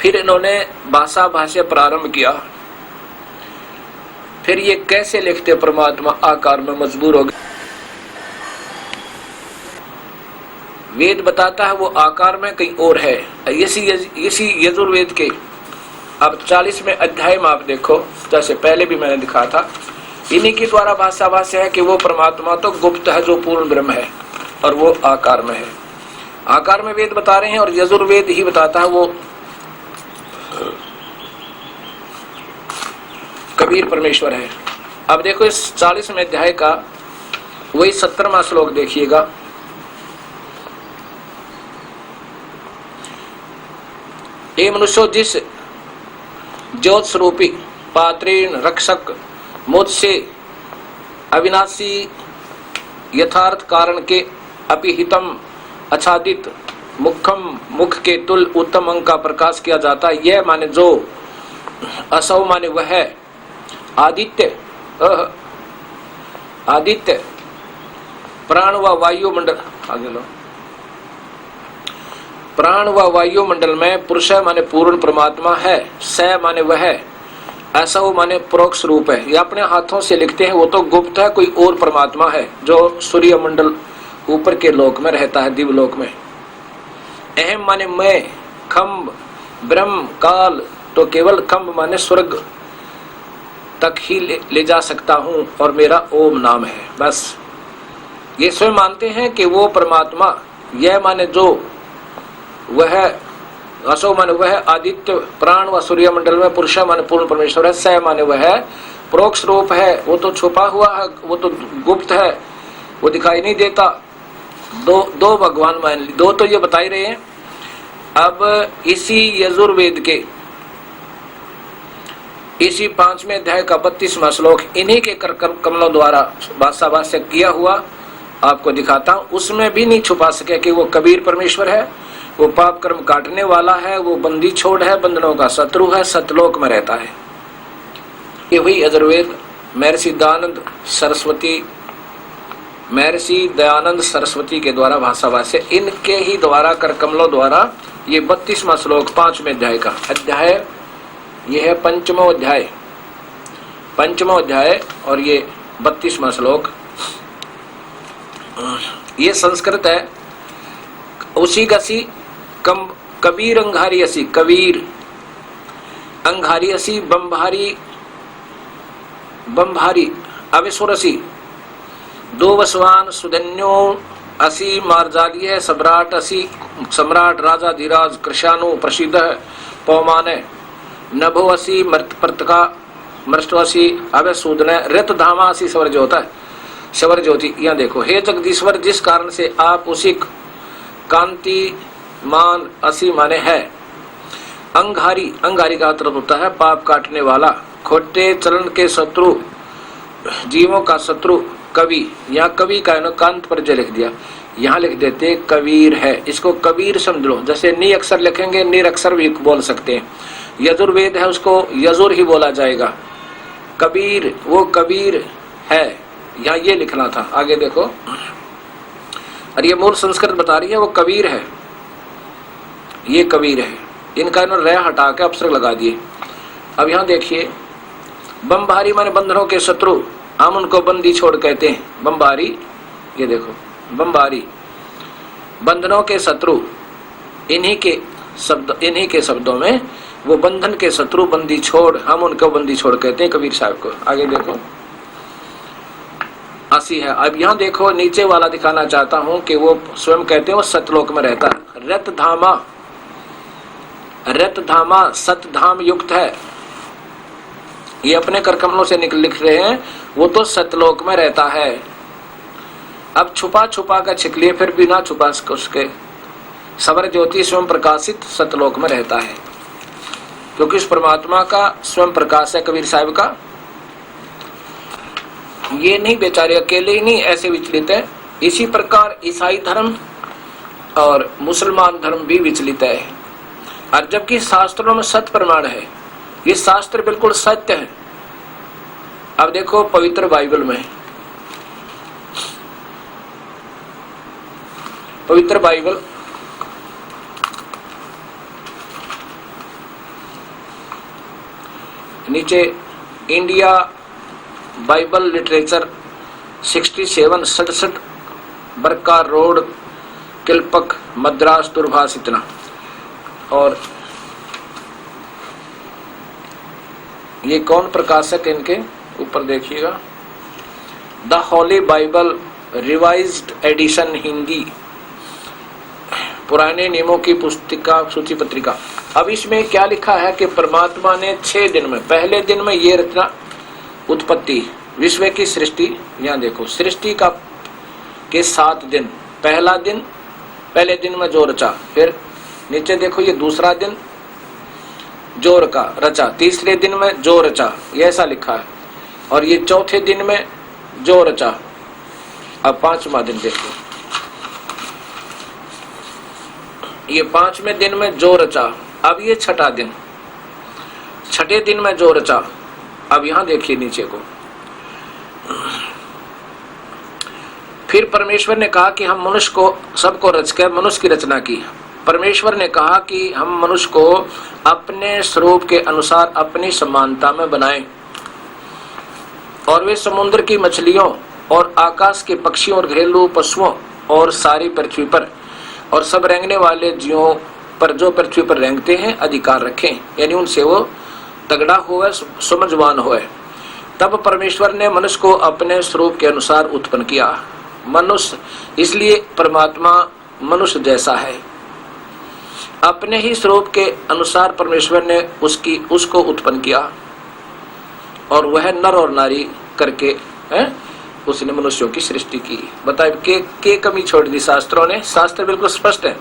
फिर इन्होंने भाषा भाष्य प्रारंभ किया। फिर ये कैसे लिखते परमात्मा आकार में, मजबूर हो गए। वेद बताता है वो आकार में कहीं और है। इसी यजुर्वेद के अब 40वें अध्याय में आप देखो, जैसे पहले भी मैंने दिखा था, इन्हीं के द्वारा भाषा भाष्य है कि वो परमात्मा तो गुप्त है, जो पूर्ण ब्रह्म है, और वो आकार में है। आकार में वेद बता रहे हैं, और यजुर्वेद ही बताता है वो कबीर परमेश्वर है। अब देखो इस 40वें अध्याय का वही 17वां श्लोक देखिएगा। हे मनुष्यो, जिस ज्योत स्वरूपी पात्रेण रक्षक मुझसे अविनाशी यथार्थ कारण के अपिहितम आच्छादित मुखम, मुख के तुल उत्तम अंग का प्रकाश किया जाता है। यह माने जो, असौ माने वह है, आदित्य, आदित्य प्राण व वायुमंडल, आगे लो, प्राण व वायुमंडल में पुरुष माने पूर्ण परमात्मा है, स माने वह है, ऐसा वो माने परोक्ष रूप है। ये अपने हाथों से लिखते हैं, वो तो गुप्त है, कोई और परमात्मा है जो सूर्य मंडल ऊपर के लोक में रहता है, दिव्य लोक में। अहम माने मैं, खम्ब ब्रह्म काल, तो केवल खम्ब माने स्वर्ग तक ही ले जा सकता हूं, और मेरा ओम नाम है, बस। ये स्वयं मानते हैं कि वो परमात्मा, यह माने जो वह, असो माने वह आदित्य प्राण व सूर्य मंडल में पुरुष माने पूर्ण परमेश्वर है, स माने वह है परोक्ष रूप है, वो तो छुपा हुआ है, वो तो गुप्त है, वो दिखाई नहीं देता। दो भगवान मान ली, दो तो ये बता ही रहे हैं। अब इसी यजुर्वेद के इसी 5वें अध्याय का 32वां श्लोक इन्हीं के कमलों द्वारा भाषा भाष्य किया हुआ आपको दिखाता हूं। उसमें भी नहीं छुपा सके कि वो कबीर परमेश्वर है, वो पाप कर्म काटने वाला है, वो बंदी छोड़ है, बंधनों का शत्रु है, सतलोक में रहता है। ये हुई यजुर्वेद महर्षि दयानंद सरस्वती के द्वारा भाषा भाष्य, इनके ही द्वारा कर कमलों द्वारा ये 32वां श्लोक 5वें अध्याय का अध्याय, ये है 5वां अध्याय और ये 32वां श्लोक। ये संस्कृत है। उसी गसी कबीर अंगारी असी, कबीर अंगारी असी, बम्भारी अविसुरसी, दो वसवान सुधन्यो असी मार्जालीय सम्राट असी सम्राट राजा धीराज कृशानु प्रसिद्ध पवमान नभो असी मृतप्रतका मृष्टवसी अवे सूदन रत धामा असी स्वर जो होता है स्वर ज्योति। यहाँ देखो, हे जगदीश्वर, जिस कारण से आप उसी कांति मान असी माने है। अंगारी, अंगारी का अर्थ होता है पाप काटने वाला, खोटे चलन के शत्रु, जीवों का शत्रु कवि। यहाँ कवि का कांत पर जो लिख दिया, यहाँ लिख देते कबीर है। इसको कबीर समझ लो, जैसे नी अक्षर लिखेंगे निर अक्षर भी बोल सकते हैं। यजुर्वेद है उसको यजुर ही बोला जाएगा। कबीर, वो कबीर है, यहाँ ये लिखना था। आगे देखो, और ये मूल संस्कृत बता रही है वो कबीर है, ये कबीर है। इनका इन्होंने रह हटा के अक्षर लगा दिए। अब यहाँ देखिए, बमबारी माने बंधनों के शत्रु, हम उनको बंदी छोड़ कहते हैं। बमबारी, ये देखो बमबारी, बंधनों के शत्रु, इन्हीं के शब्दों में वो बंधन के शत्रु, बंदी छोड़, हम उनको बंदी छोड़ कहते हैं कबीर साहब को। आगे देखो, असी है। अब यहाँ देखो, नीचे वाला दिखाना चाहता हूं कि वो स्वयं कहते हैं वो सतलोक में रहता है। रत धामा, रत धामा सतधाम युक्त है। ये अपने करकमलों से लिख रहे हैं, वो तो सतलोक में रहता है। अब छुपा छुपा कर छिक लिए, फिर बिना छुपा उसके सवर ज्योति स्वयं प्रकाशित सतलोक में रहता है, क्योंकि उस परमात्मा का स्वयं प्रकाश है कबीर साहब का। ये नहीं बेचारे अकेले ही नहीं ऐसे विचलित है, इसी प्रकार ईसाई धर्म और मुसलमान धर्म भी विचलित है। और जबकि शास्त्रों में सत्य प्रमाण है, ये शास्त्र बिल्कुल सत्य है। अब देखो पवित्र बाइबल में, पवित्र बाइबल नीचे इंडिया बाइबल लिटरेचर 67 बरका रोड किलपक मद्रास दूरभाष इतना। और ये कौन प्रकाशक है, इनके ऊपर देखिएगा, the Holy Bible revised edition Hindi, पुराने नियमों की पुस्तिका सूची पत्रिका। अब इसमें क्या लिखा है कि परमात्मा ने 6 दिन में, पहले दिन में ये रचना उत्पत्ति विश्व की सृष्टि। यहाँ देखो सृष्टि का के 7 दिन, पहला दिन, पहले दिन में जो रचा, फिर नीचे देखो ये दूसरा दिन जो रचा, तीसरे दिन में जो रचा, ये ऐसा लिखा है। और ये चौथे दिन में जो रचा। अब 5वां दिन देखो, ये 5वें दिन में जो रचा। अब ये 6ठा दिन, 6ठे दिन में जो रचा। अब यहां देखिए नीचे को, फिर परमेश्वर ने कहा कि हम मनुष्य को सबको रचकर मनुष्य की रचना की। परमेश्वर ने कहा कि हम मनुष्य को अपने स्वरूप के अनुसार अपनी समानता में बनाएं, और वे समुद्र की मछलियों और आकाश के पक्षियों और घरेलू पशुओं और सारी पृथ्वी पर और सब रेंगने वाले जीवों पर जो पृथ्वी पर रेंगते हैं अधिकार रखें, यानी उनसे वो तगड़ा होवे, समझवान होवे। तब परमेश्वर ने मनुष्य को अपने स्वरूप के अनुसार उत्पन्न किया। मनुष्य, इसलिए परमात्मा मनुष्य जैसा है। अपने ही स्वरूप के अनुसार परमेश्वर ने उसको उत्पन्न किया, और वह नर और नारी करके उसने मनुष्यों की सृष्टि की। बताए के कमी छोड़ दी शास्त्रों ने, शास्त्र बिल्कुल स्पष्ट है।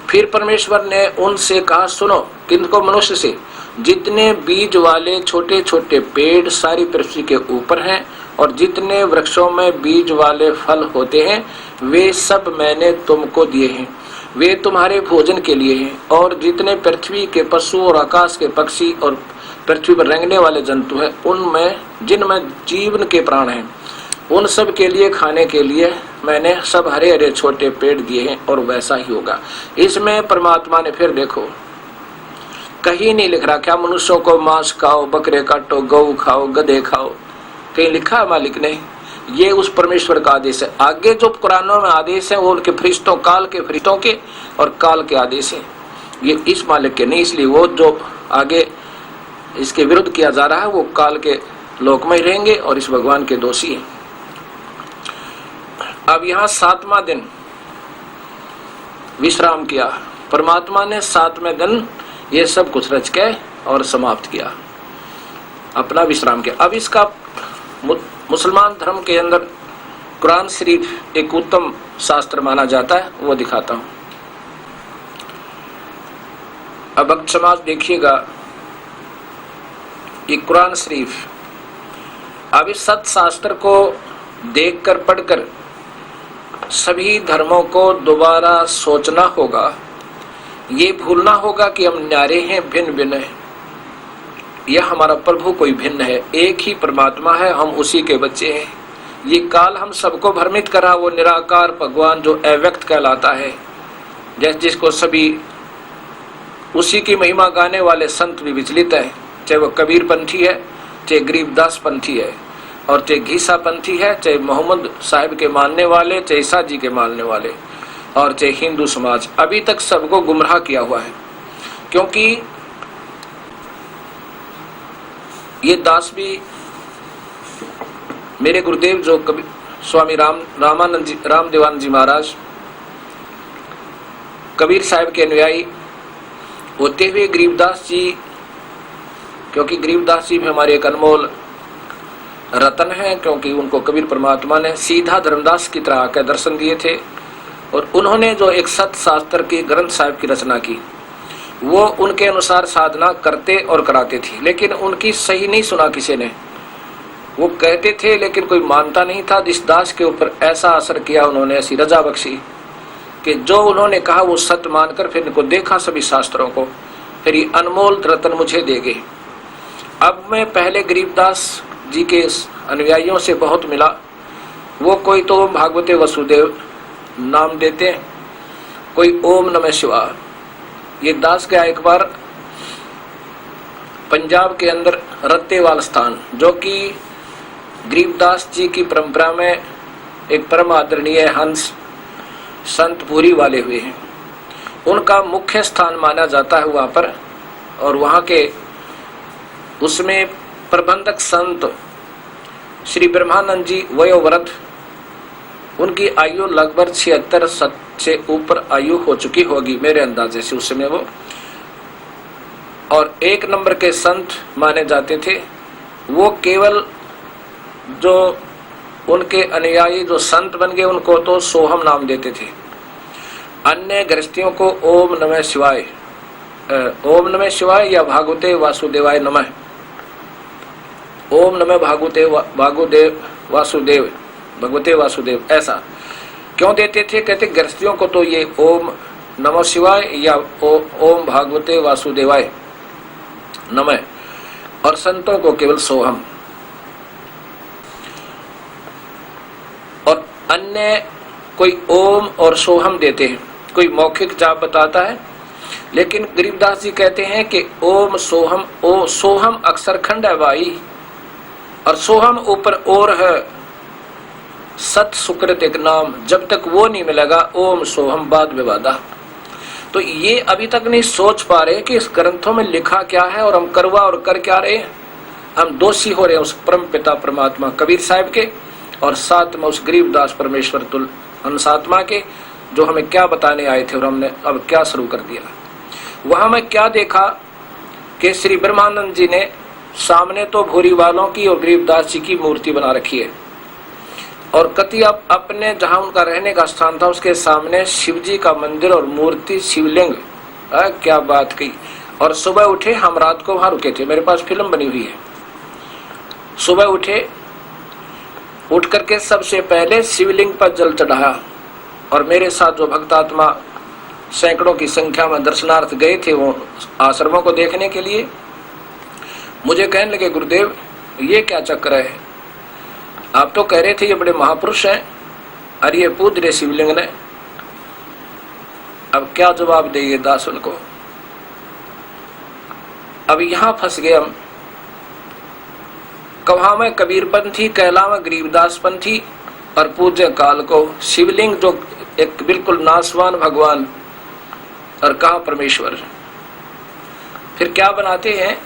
फिर परमेश्वर ने उनसे कहा, सुनो, किनको? मनुष्य से, जितने बीज वाले छोटे छोटे पेड़ सारी पृथ्वी के ऊपर हैं और जितने वृक्षों में बीज वाले फल होते हैं, वे सब मैंने तुमको दिए हैं, वे तुम्हारे भोजन के लिए हैं। और जितने पृथ्वी के पशु और आकाश के पक्षी और पृथ्वी पर रेंगने वाले जंतु हैं, उनमें जिनमें जीवन के प्राण हैं, उन सब के लिए खाने के लिए मैंने सब हरे हरे छोटे पेड़ दिए हैं, और वैसा ही होगा। इसमें परमात्मा ने फिर देखो कहीं नहीं लिख रहा क्या मनुष्यों को मांस खाओ, बकरे काटो, गऊ खाओ, गधे खाओ, कहीं लिखा है मालिक ने? ये उस परमेश्वर का आदेश है। आगे जो कुरानों में आदेश है वो उनके फरिश्तों, काल के फरिश्तों के और काल के आदेश है, ये इस मालिक के नहीं। इसलिए वो जो आगे इसके विरुद्ध किया जा रहा है वो काल के लोक में ही रहेंगे और इस भगवान के दोषी हैं। अब यहाँ 7वां दिन विश्राम किया, परमात्मा ने 7वें दिन ये सब कुछ रच के और समाप्त किया, अपना विश्राम किया। अब इसका मुसलमान धर्म के अंदर कुरान शरीफ एक उत्तम शास्त्र माना जाता है, वो दिखाता हूं। अब भक्त समाज देखिएगा, ये कुरान शरीफ, अब इस सत शास्त्र को देखकर पढ़कर सभी धर्मों को दोबारा सोचना होगा, ये भूलना होगा कि हम न्यारे हैं, भिन्न भिन्न हैं। यह हमारा प्रभु कोई भिन्न है, एक ही परमात्मा है, हम उसी के बच्चे हैं। ये काल हम सबको भ्रमित करा, वो निराकार भगवान जो अव्यक्त कहलाता है, जिसको सभी उसी की महिमा गाने वाले संत भी विचलित है, चाहे वो कबीर पंथी है, चाहे गरीबदास पंथी है, और चाहे घीसा पंथी है, चाहे मोहम्मद साहिब के मानने वाले, चाहे ईसा जी के मानने वाले, और चाहे हिंदू समाज, अभी तक सबको गुमराह किया हुआ है। क्योंकि ये दास भी मेरे गुरुदेव जो कभी स्वामी रामदेवानंद जी महाराज कबीर साहिब के अनुयायी होते हुए गरीबदास जी, क्योंकि गरीबदास जी भी हमारे एक अनमोल रतन हैं, क्योंकि उनको कबीर परमात्मा ने सीधा धर्मदास की तरह आकर दर्शन दिए थे, और उन्होंने जो एक सत शास्त्र की ग्रंथ साहिब की रचना की, वो उनके अनुसार साधना करते और कराते थे, लेकिन उनकी सही नहीं सुना किसी ने। वो कहते थे लेकिन कोई मानता नहीं था। इस दास के ऊपर ऐसा असर किया उन्होंने, ऐसी रजा बख्शी कि जो उन्होंने कहा वो सत्य मानकर फिर इनको देखा सभी शास्त्रों को, फिर ये अनमोल रतन मुझे दे गए। अब मैं पहले गरीबदास जी के अनुयायियों से बहुत मिला, वो कोई तो ओम भागवते वसुदेव नाम देते हैं, कोई ओम नमः शिवाय। ये दास गया एक बार पंजाब के अंदर रत्तेवाल स्थान, जो कि गरीबदास जी की परंपरा में एक परम आदरणीय हंस संत पूरी वाले हुए हैं, उनका मुख्य स्थान माना जाता है वहां पर। और वहां के उसमें प्रबंधक संत श्री ब्रह्मानंद जी वयोवृद्ध, उनकी आयु लगभग 76 से ऊपर आयु हो चुकी होगी मेरे अंदाजे से उस समय वो, और एक नंबर के संत माने जाते थे। वो केवल जो उनके अनुयायी जो संत बन गए उनको तो सोहम नाम देते थे, अन्य गृहस्थियों को ओम नमः शिवाय, ओम नमः शिवाय या भागवते वासुदेवाय नमः, ओम नमः भागवते वासुदेव भगवते वासुदेव, ऐसा क्यों देते थे? कहते गृहस्थियों को तो ये ओम नमः शिवाय या ओम भागवते वासुदेवाय नमः, और संतों को केवल सोहम। और अन्य कोई ओम और सोहम देते हैं, कोई मौखिक जाप बताता है, लेकिन गरीबदास जी कहते हैं कि ओम सोहम, ओ सोहम अक्षर खंड है भाई, और सोहम ऊपर और है सत सुकृत एक नाम, जब तक वो नहीं मिलेगा ओम सोहम बाद विवादा। तो ये अभी तक नहीं सोच पा रहे कि इस ग्रंथों में लिखा क्या है, और हम करवा और कर क्या रहे हैं। हम दोषी हो रहे हैं उस परम पिता परमात्मा कबीर साहिब के, और साथ में उस गरीबदास परमेश्वर तुल हंसात्मा के, जो हमें क्या बताने आए थे और हमने अब क्या शुरू कर दिया। वहां मैं क्या देखा कि श्री ब्रह्मानंद जी ने सामने तो भूरी वालों की और गरीबदास जी की मूर्ति बना रखी है, और कति अपने जहां उनका रहने का स्थान था उसके सामने शिव जी का मंदिर और मूर्ति शिवलिंग, क्या बात की। और सुबह उठे, हम रात को वहां रुके थे, मेरे पास फिल्म बनी हुई है। सुबह उठे, उठ करके सबसे पहले शिवलिंग पर जल चढ़ाया, और मेरे साथ जो भक्तात्मा सैकड़ों की संख्या में दर्शनार्थ गए थे वो आश्रमों को देखने के लिए, मुझे कहने लगे गुरुदेव ये क्या चक्कर है, आप तो कह रहे थे ये बड़े महापुरुष हैं, अरे ये पूज रहे शिवलिंग ने। अब क्या जवाब देंगे दास उनको? अब यहां फंस गए हम। कहा मैं कबीरपंथी, कहला मैं गरीबदास पंथी, और पूज्य काल को शिवलिंग जो एक बिल्कुल नासवान भगवान, और कहा परमेश्वर। फिर क्या बनाते हैं?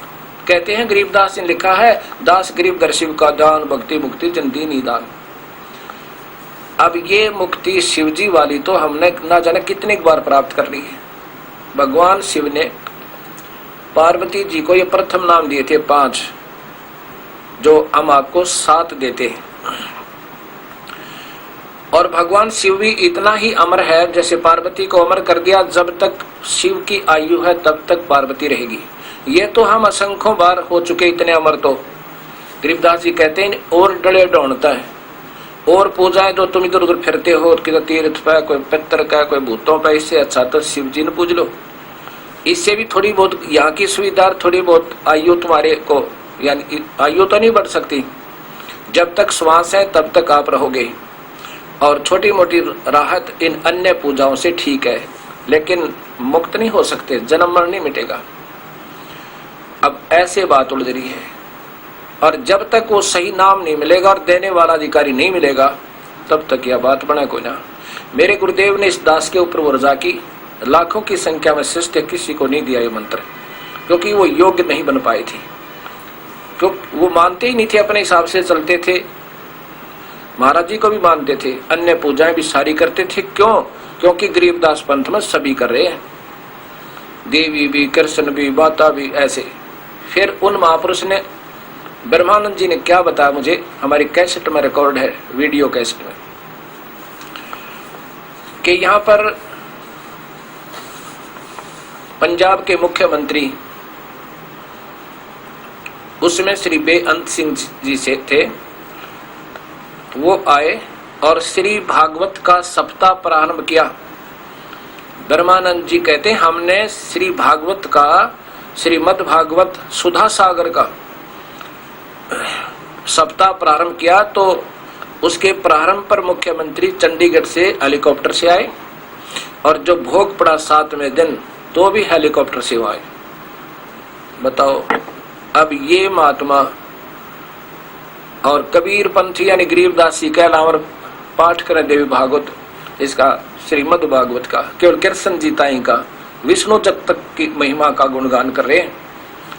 कहते हैं गरीबदास ने लिखा है, दास गरीब दर शिव का दान, भक्ति मुक्ति जन दी निदान। अब ये मुक्ति शिवजी वाली तो हमने ना जाने कितनी बार प्राप्त कर ली है। भगवान शिव ने पार्वती जी को ये प्रथम नाम दिए थे 5, जो हम आपको 7 देते हैं। और भगवान शिव भी इतना ही अमर है, जैसे पार्वती को अमर कर दिया, जब तक शिव की आयु है तब तक पार्वती रहेगी। ये तो हम असंख्यों बार हो चुके इतने अमर। तो गरीबदास जी कहते हैं और डले ढूंढता है और पूजाएं जो तुम इधर उधर फिरते हो, किसी तीर्थ पे, कोई पितर का, कोई भूतों पे, इससे अच्छा तो शिव जी ने पूज लो। इससे भी थोड़ी बहुत यहाँ की सुविधा, थोड़ी बहुत आयु तुम्हारे को, यानी आयु तो नहीं बढ़ सकती, जब तक श्वास है तब तक आप रहोगे। और छोटी मोटी राहत इन अन्य पूजाओं से ठीक है, लेकिन मुक्त नहीं हो सकते, जन्म मरण नहीं मिटेगा। अब ऐसे बात उलझ रही है, और जब तक वो सही नाम नहीं मिलेगा और देने वाला अधिकारी नहीं मिलेगा, तब तक यह बात बने कोई ना। मेरे गुरुदेव ने इस दास के ऊपर वर्जा की, लाखों की संख्या में शिष्य किसी को नहीं दिया ये मंत्र, क्योंकि वो योग्य नहीं बन पाए थे, क्योंकि वो मानते ही नहीं थे, अपने हिसाब से चलते थे। महाराज जी को भी मानते थे, अन्य पूजाएं भी सारी करते थे। क्यों? क्योंकि गरीबदास पंथ में सभी कर रहे हैं, देवी भी, कृष्ण भी, माता भी, ऐसे। फिर उन महापुरुष ने, ब्रह्मानंद जी ने क्या बताया मुझे, हमारी कैसेट में रिकॉर्ड है, वीडियो कैसेट में, कि यहाँ पर पंजाब के मुख्यमंत्री उसमें श्री बेअंत सिंह जी से थे, वो आए और श्री भागवत का सप्ताह प्रारंभ किया। ब्रह्मानंद जी कहते हैं हमने श्री भागवत का, श्रीमद् भागवत सुधा सागर का सप्ताह प्रारंभ किया। तो उसके प्रारंभ पर मुख्यमंत्री चंडीगढ़ से हेलीकॉप्टर से आए, और जो भोग पड़ा 7वें दिन तो भी हेलीकॉप्टर से आए। बताओ, अब ये महात्मा और कबीर पंथी यानी गरीबदासी का अलावा पाठ करें देवी भागवत, इसका श्रीमद् भागवत का, केवल कृष्ण जी ताई का, विष्णु जग तक की महिमा का गुणगान कर रहे हैं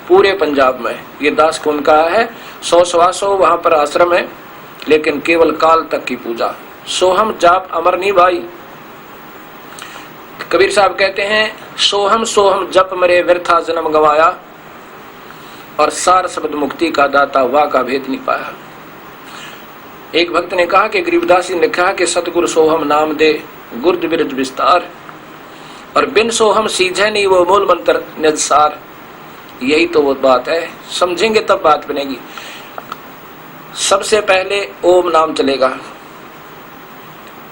पूरे पंजाब में। ये दास कौन का है, 100 वहां पर आश्रम है, लेकिन केवल काल तक की पूजा। सोहम जाप अमर नहीं भाई। कबीर साहब कहते हैं सोहम सोहम जप मरे व्यर्था जन्म गवाया, और सार शब्द मुक्ति का दाता वाह का भेद नहीं पाया। एक भक्त ने कहा कि गरीबदास जी ने कहा कि सतगुरु सोहम नाम दे गुर्द बिरज विस्तार, और बिन सोहम सीझे नहीं वो मूल मंत्र निजसार। यही तो वो बात है, समझेंगे तब बात बनेगी। सबसे पहले ओम नाम चलेगा,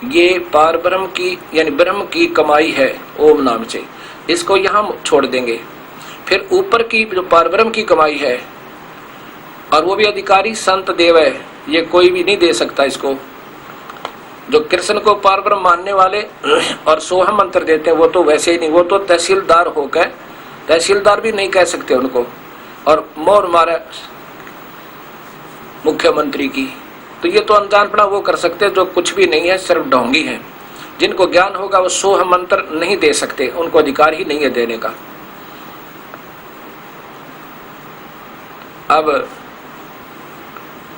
ये पार ब्रह्म की यानी ब्रह्म की कमाई है ओम नाम से, इसको यहाँ छोड़ देंगे। फिर ऊपर की जो पार ब्रह्म की कमाई है, और वो भी अधिकारी संत देव है, ये कोई भी नहीं दे सकता इसको। जो कृष्ण को पार ब्रह्म मानने वाले और सोहम मंत्र देते हैं, वो तो वैसे ही नहीं, वो तो तहसीलदार होकर, तहसीलदार भी नहीं कह सकते उनको, और मोर मारा मुख्यमंत्री की। तो ये तो अनजानपना वो कर सकते जो कुछ भी नहीं है, सिर्फ ढोंगी है। जिनको ज्ञान होगा वो सोहम मंत्र नहीं दे सकते, उनको अधिकार ही नहीं है देने का। अब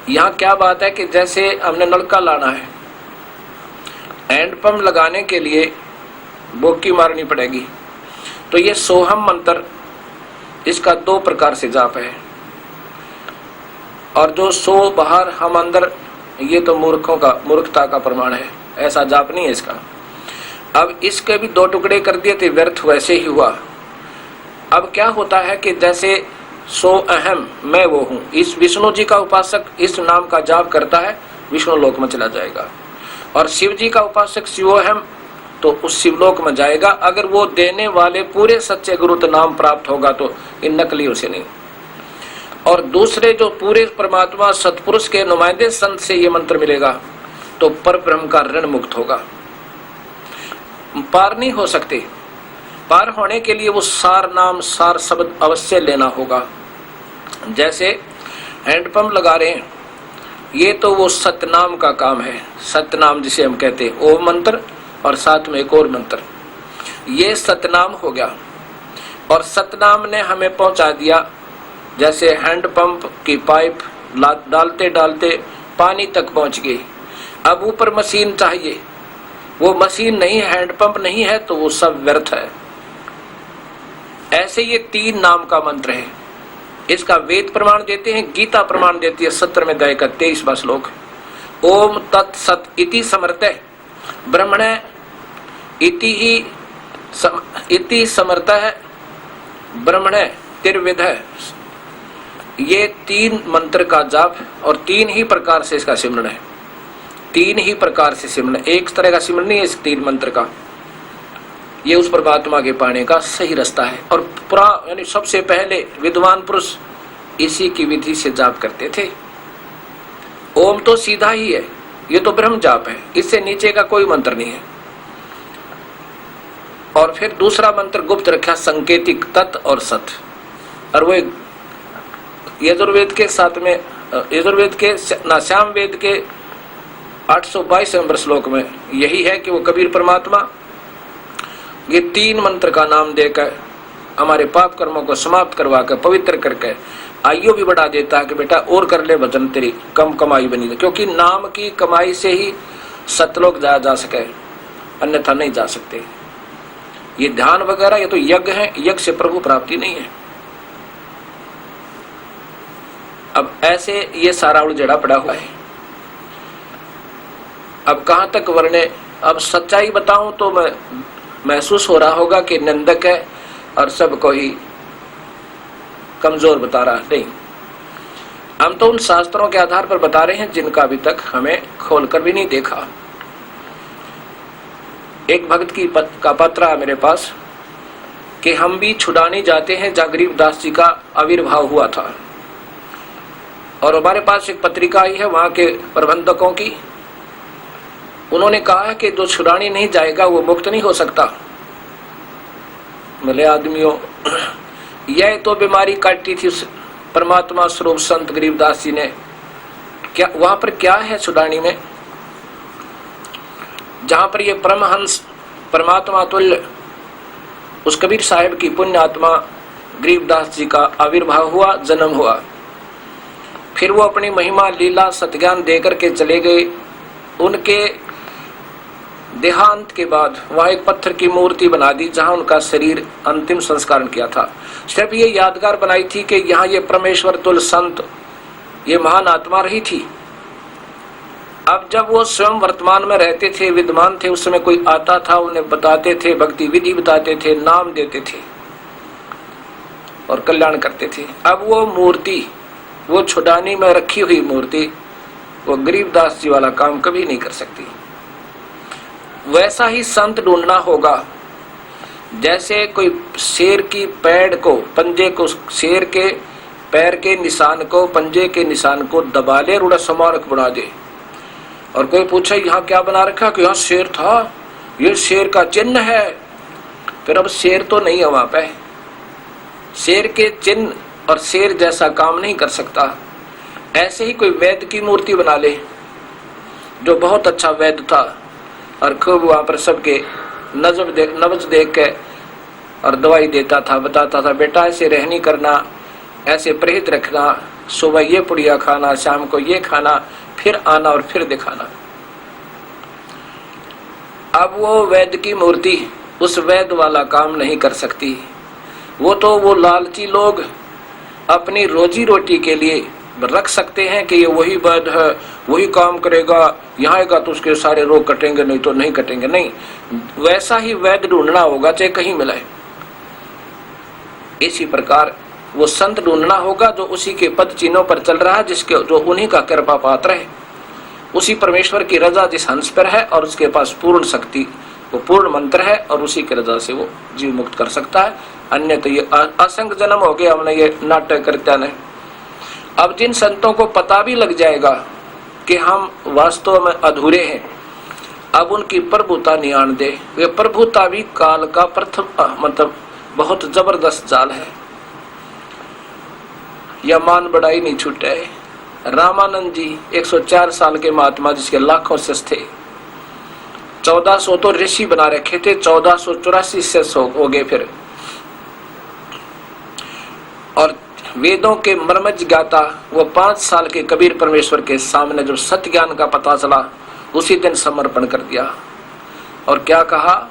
यहाँ क्या बात है कि जैसे हमने नलका लाना है, हैंडपंप लगाने के लिए बोकी मारनी पड़ेगी, तो ये सोहम मंत्र, इसका 2 प्रकार से जाप है। और जो सो बाहर हम अंदर, ये तो मूर्खता का प्रमाण है, ऐसा जाप नहीं है इसका। अब इसके भी 2 टुकड़े कर दिए थे, व्यर्थ वैसे ही हुआ। अब क्या होता है कि जैसे सो अहम मैं वो हूँ, इस विष्णु जी का उपासक इस नाम का जाप करता है, विष्णु लोक में चला जाएगा। और शिव जी का उपासक शिवोहम, तो उस शिवलोक में जाएगा। अगर वो देने वाले पूरे सच्चे गुरु तो नाम प्राप्त होगा, तो इन नकलियों से नहीं। और दूसरे जो पूरे परमात्मा सतपुरुष के नुमाइंदे संत से ये मंत्र मिलेगा, तो पर ब्रह्म का ऋण मुक्त होगा। पार नहीं हो सकते, पार होने के लिए वो सार नाम, सार शब्द अवश्य लेना होगा। जैसे हैंडपंप लगा रहे हैं, ये तो वो सतनाम का काम है। सतनाम जिसे हम कहते हैं, ओम मंत्र और साथ में एक और मंत्र, ये सतनाम हो गया। और सतनाम ने हमें पहुंचा दिया, जैसे हैंडपंप की पाइप डालते डालते पानी तक पहुंच गई। अब ऊपर मशीन चाहिए, वो मशीन नहीं, हैंडपंप नहीं है तो वो सब व्यर्थ है। ऐसे ये 3 नाम का मंत्र है। इसका वेद प्रमाण देते हैं, गीता प्रमाण देती है 17वें अध्याय का 23वां श्लोक। ओम तत्सत इति समर्थ ब्रह्मण इति समर्थ ब्रह्मण तिर्विध। ये 3 मंत्र का जाप और 3 ही प्रकार से इसका सिमरण है। 3 ही प्रकार से सिमरण, एक तरह का सिमरण नहीं है इस 3 मंत्र का। ये उस परमात्मा के पाने का सही रास्ता है। और यानी सबसे पहले विद्वान पुरुष इसी की विधि से जाप करते थे। ओम तो सीधा ही है, ये तो ब्रह्म जाप है, इससे नीचे का कोई मंत्र नहीं है। और फिर दूसरा मंत्र गुप्त रखा, संकेतिक, तत् और सत। और वो यजुर्वेद के साथ में, यजुर्वेद के श्याम वेद के 822 नंबर श्लोक में यही है कि वो कबीर परमात्मा ये 3 मंत्र का नाम देकर हमारे पाप कर्मों को समाप्त करवा कर पवित्र करके आयु भी बढ़ा देता है कि बेटा और कर ले भजन, तेरी कम कमाई बनी। क्योंकि नाम की कमाई से ही सतलोक जाया जा सके, अन्यथा नहीं जा सकते। ये ध्यान वगैरह ये तो यज्ञ है, यज्ञ से प्रभु प्राप्ति नहीं है। अब ऐसे ये सारा उलझड़ा पड़ा हुआ है। अब कहां तक वर्णे, अब सच्चाई बताऊं तो मैं महसूस हो रहा होगा कि निंदक है और सबको ही कमजोर बता रहा नहीं। हम तो उन शास्त्रों के आधार पर बता रहे हैं जिनका अभी तक हमें खोलकर भी नहीं देखा। एक भक्त का पत्र है मेरे पास कि हम भी छुड़ाने जाते हैं जहाँ गरीबदास जी का आविर्भाव हुआ था। और हमारे पास एक पत्रिका आई है वहां के प्रबंधकों की। उन्होंने कहा कि जो छुड़ाने नहीं जाएगा वो मुक्त नहीं हो सकता। भले आदमियों, यह तो बीमारी काटी थी परमात्मा स्वरूप संत गरीबदास जी ने। क्या वहां पर क्या है छुड़ानी में, जहां पर ये परमहंस परमात्मा तुल्य उस कबीर साहिब की पुण्य आत्मा गरीबदास जी का आविर्भाव हुआ, जन्म हुआ। फिर वो अपनी महिमा लीला सत्ज्ञान देकर के चले गए। उनके देहांत के बाद वहां एक पत्थर की मूर्ति बना दी जहां उनका शरीर अंतिम संस्कार किया था। सिर्फ ये यादगार बनाई थी कि यहाँ ये परमेश्वर तुल्य संत, ये महान आत्मा रही थी। अब जब वो स्वयं वर्तमान में रहते थे, विद्वान थे, उस समय कोई आता था, उन्हें बताते थे, भक्ति विधि बताते थे, नाम देते थे और कल्याण करते थे। अब वो मूर्ति, वो छुड़ानी में रखी हुई मूर्ति, वो गरीबदास जी वाला काम कभी नहीं कर सकती। वैसा ही संत ढूंढना होगा। जैसे कोई शेर की पैड़ को, पंजे को, शेर के पैर के निशान को, पंजे के निशान को दबा ले, रूढ़ा स्मारक बना दे। और कोई पूछे यहाँ क्या बना रखा, कि यहाँ शेर था, ये शेर का चिन्ह है। फिर अब शेर तो नहीं है वहां पे, शेर के चिन्ह और शेर जैसा काम नहीं कर सकता। ऐसे ही कोई वैद्य की मूर्ति बना ले जो बहुत अच्छा वैद्य था और खूब वहां पर सबके नब्ज देख के और दवाई देता था, बताता था बेटा ऐसे रहनी करना, ऐसे परहेज रखना, सुबह ये पुड़िया खाना, शाम को ये खाना, फिर आना और फिर दिखाना। अब वो वैद्य की मूर्ति उस वैद्य वाला काम नहीं कर सकती। वो लालची लोग अपनी रोजी रोटी के लिए रख सकते हैं कि ये वही वैद्य है, वही काम करेगा, यहाँ आएगा तो उसके सारे रोग कटेंगे, नहीं तो नहीं कटेंगे। नहीं, वैसा ही वैद्य ढूंढना होगा चाहे कहीं मिले। इसी प्रकार वो संत ढूंढना होगा जो उसी के पद चिन्हों पर चल रहा है, जिसके जो उन्हीं का कृपा पात्र है, उसी परमेश्वर की रजा जिस हंस पर है और उसके पास पूर्ण शक्ति, वो पूर्ण मंत्र है और उसी की रजा से वो जीव मुक्त कर सकता है। अन्य तो ये असंख्य जन्म हो गया हमने ये नाटक करते नहीं। अब जिन संतों को पता भी लग जाएगा कि हम वास्तव में अधूरे हैं, अब उनकी प्रभुता नहीं आन दे। वे प्रभुता भी काल का प्रथम मतलब बहुत जबरदस्त जाल है, यह मान बढ़ाई नहीं छूटे। रामानंद जी 104 साल के महात्मा जिसके लाखों शिष्य थे, 1400 तो ऋषि बना रखे थे, 1484 शिष्य हो गए फिर। और वेदों के मर्मज्ञ ज्ञाता वो 5 साल के कबीर परमेश्वर के सामने जब सत्य ज्ञान का पता चला उसी दिन समर्पण कर दिया। और क्या कहा,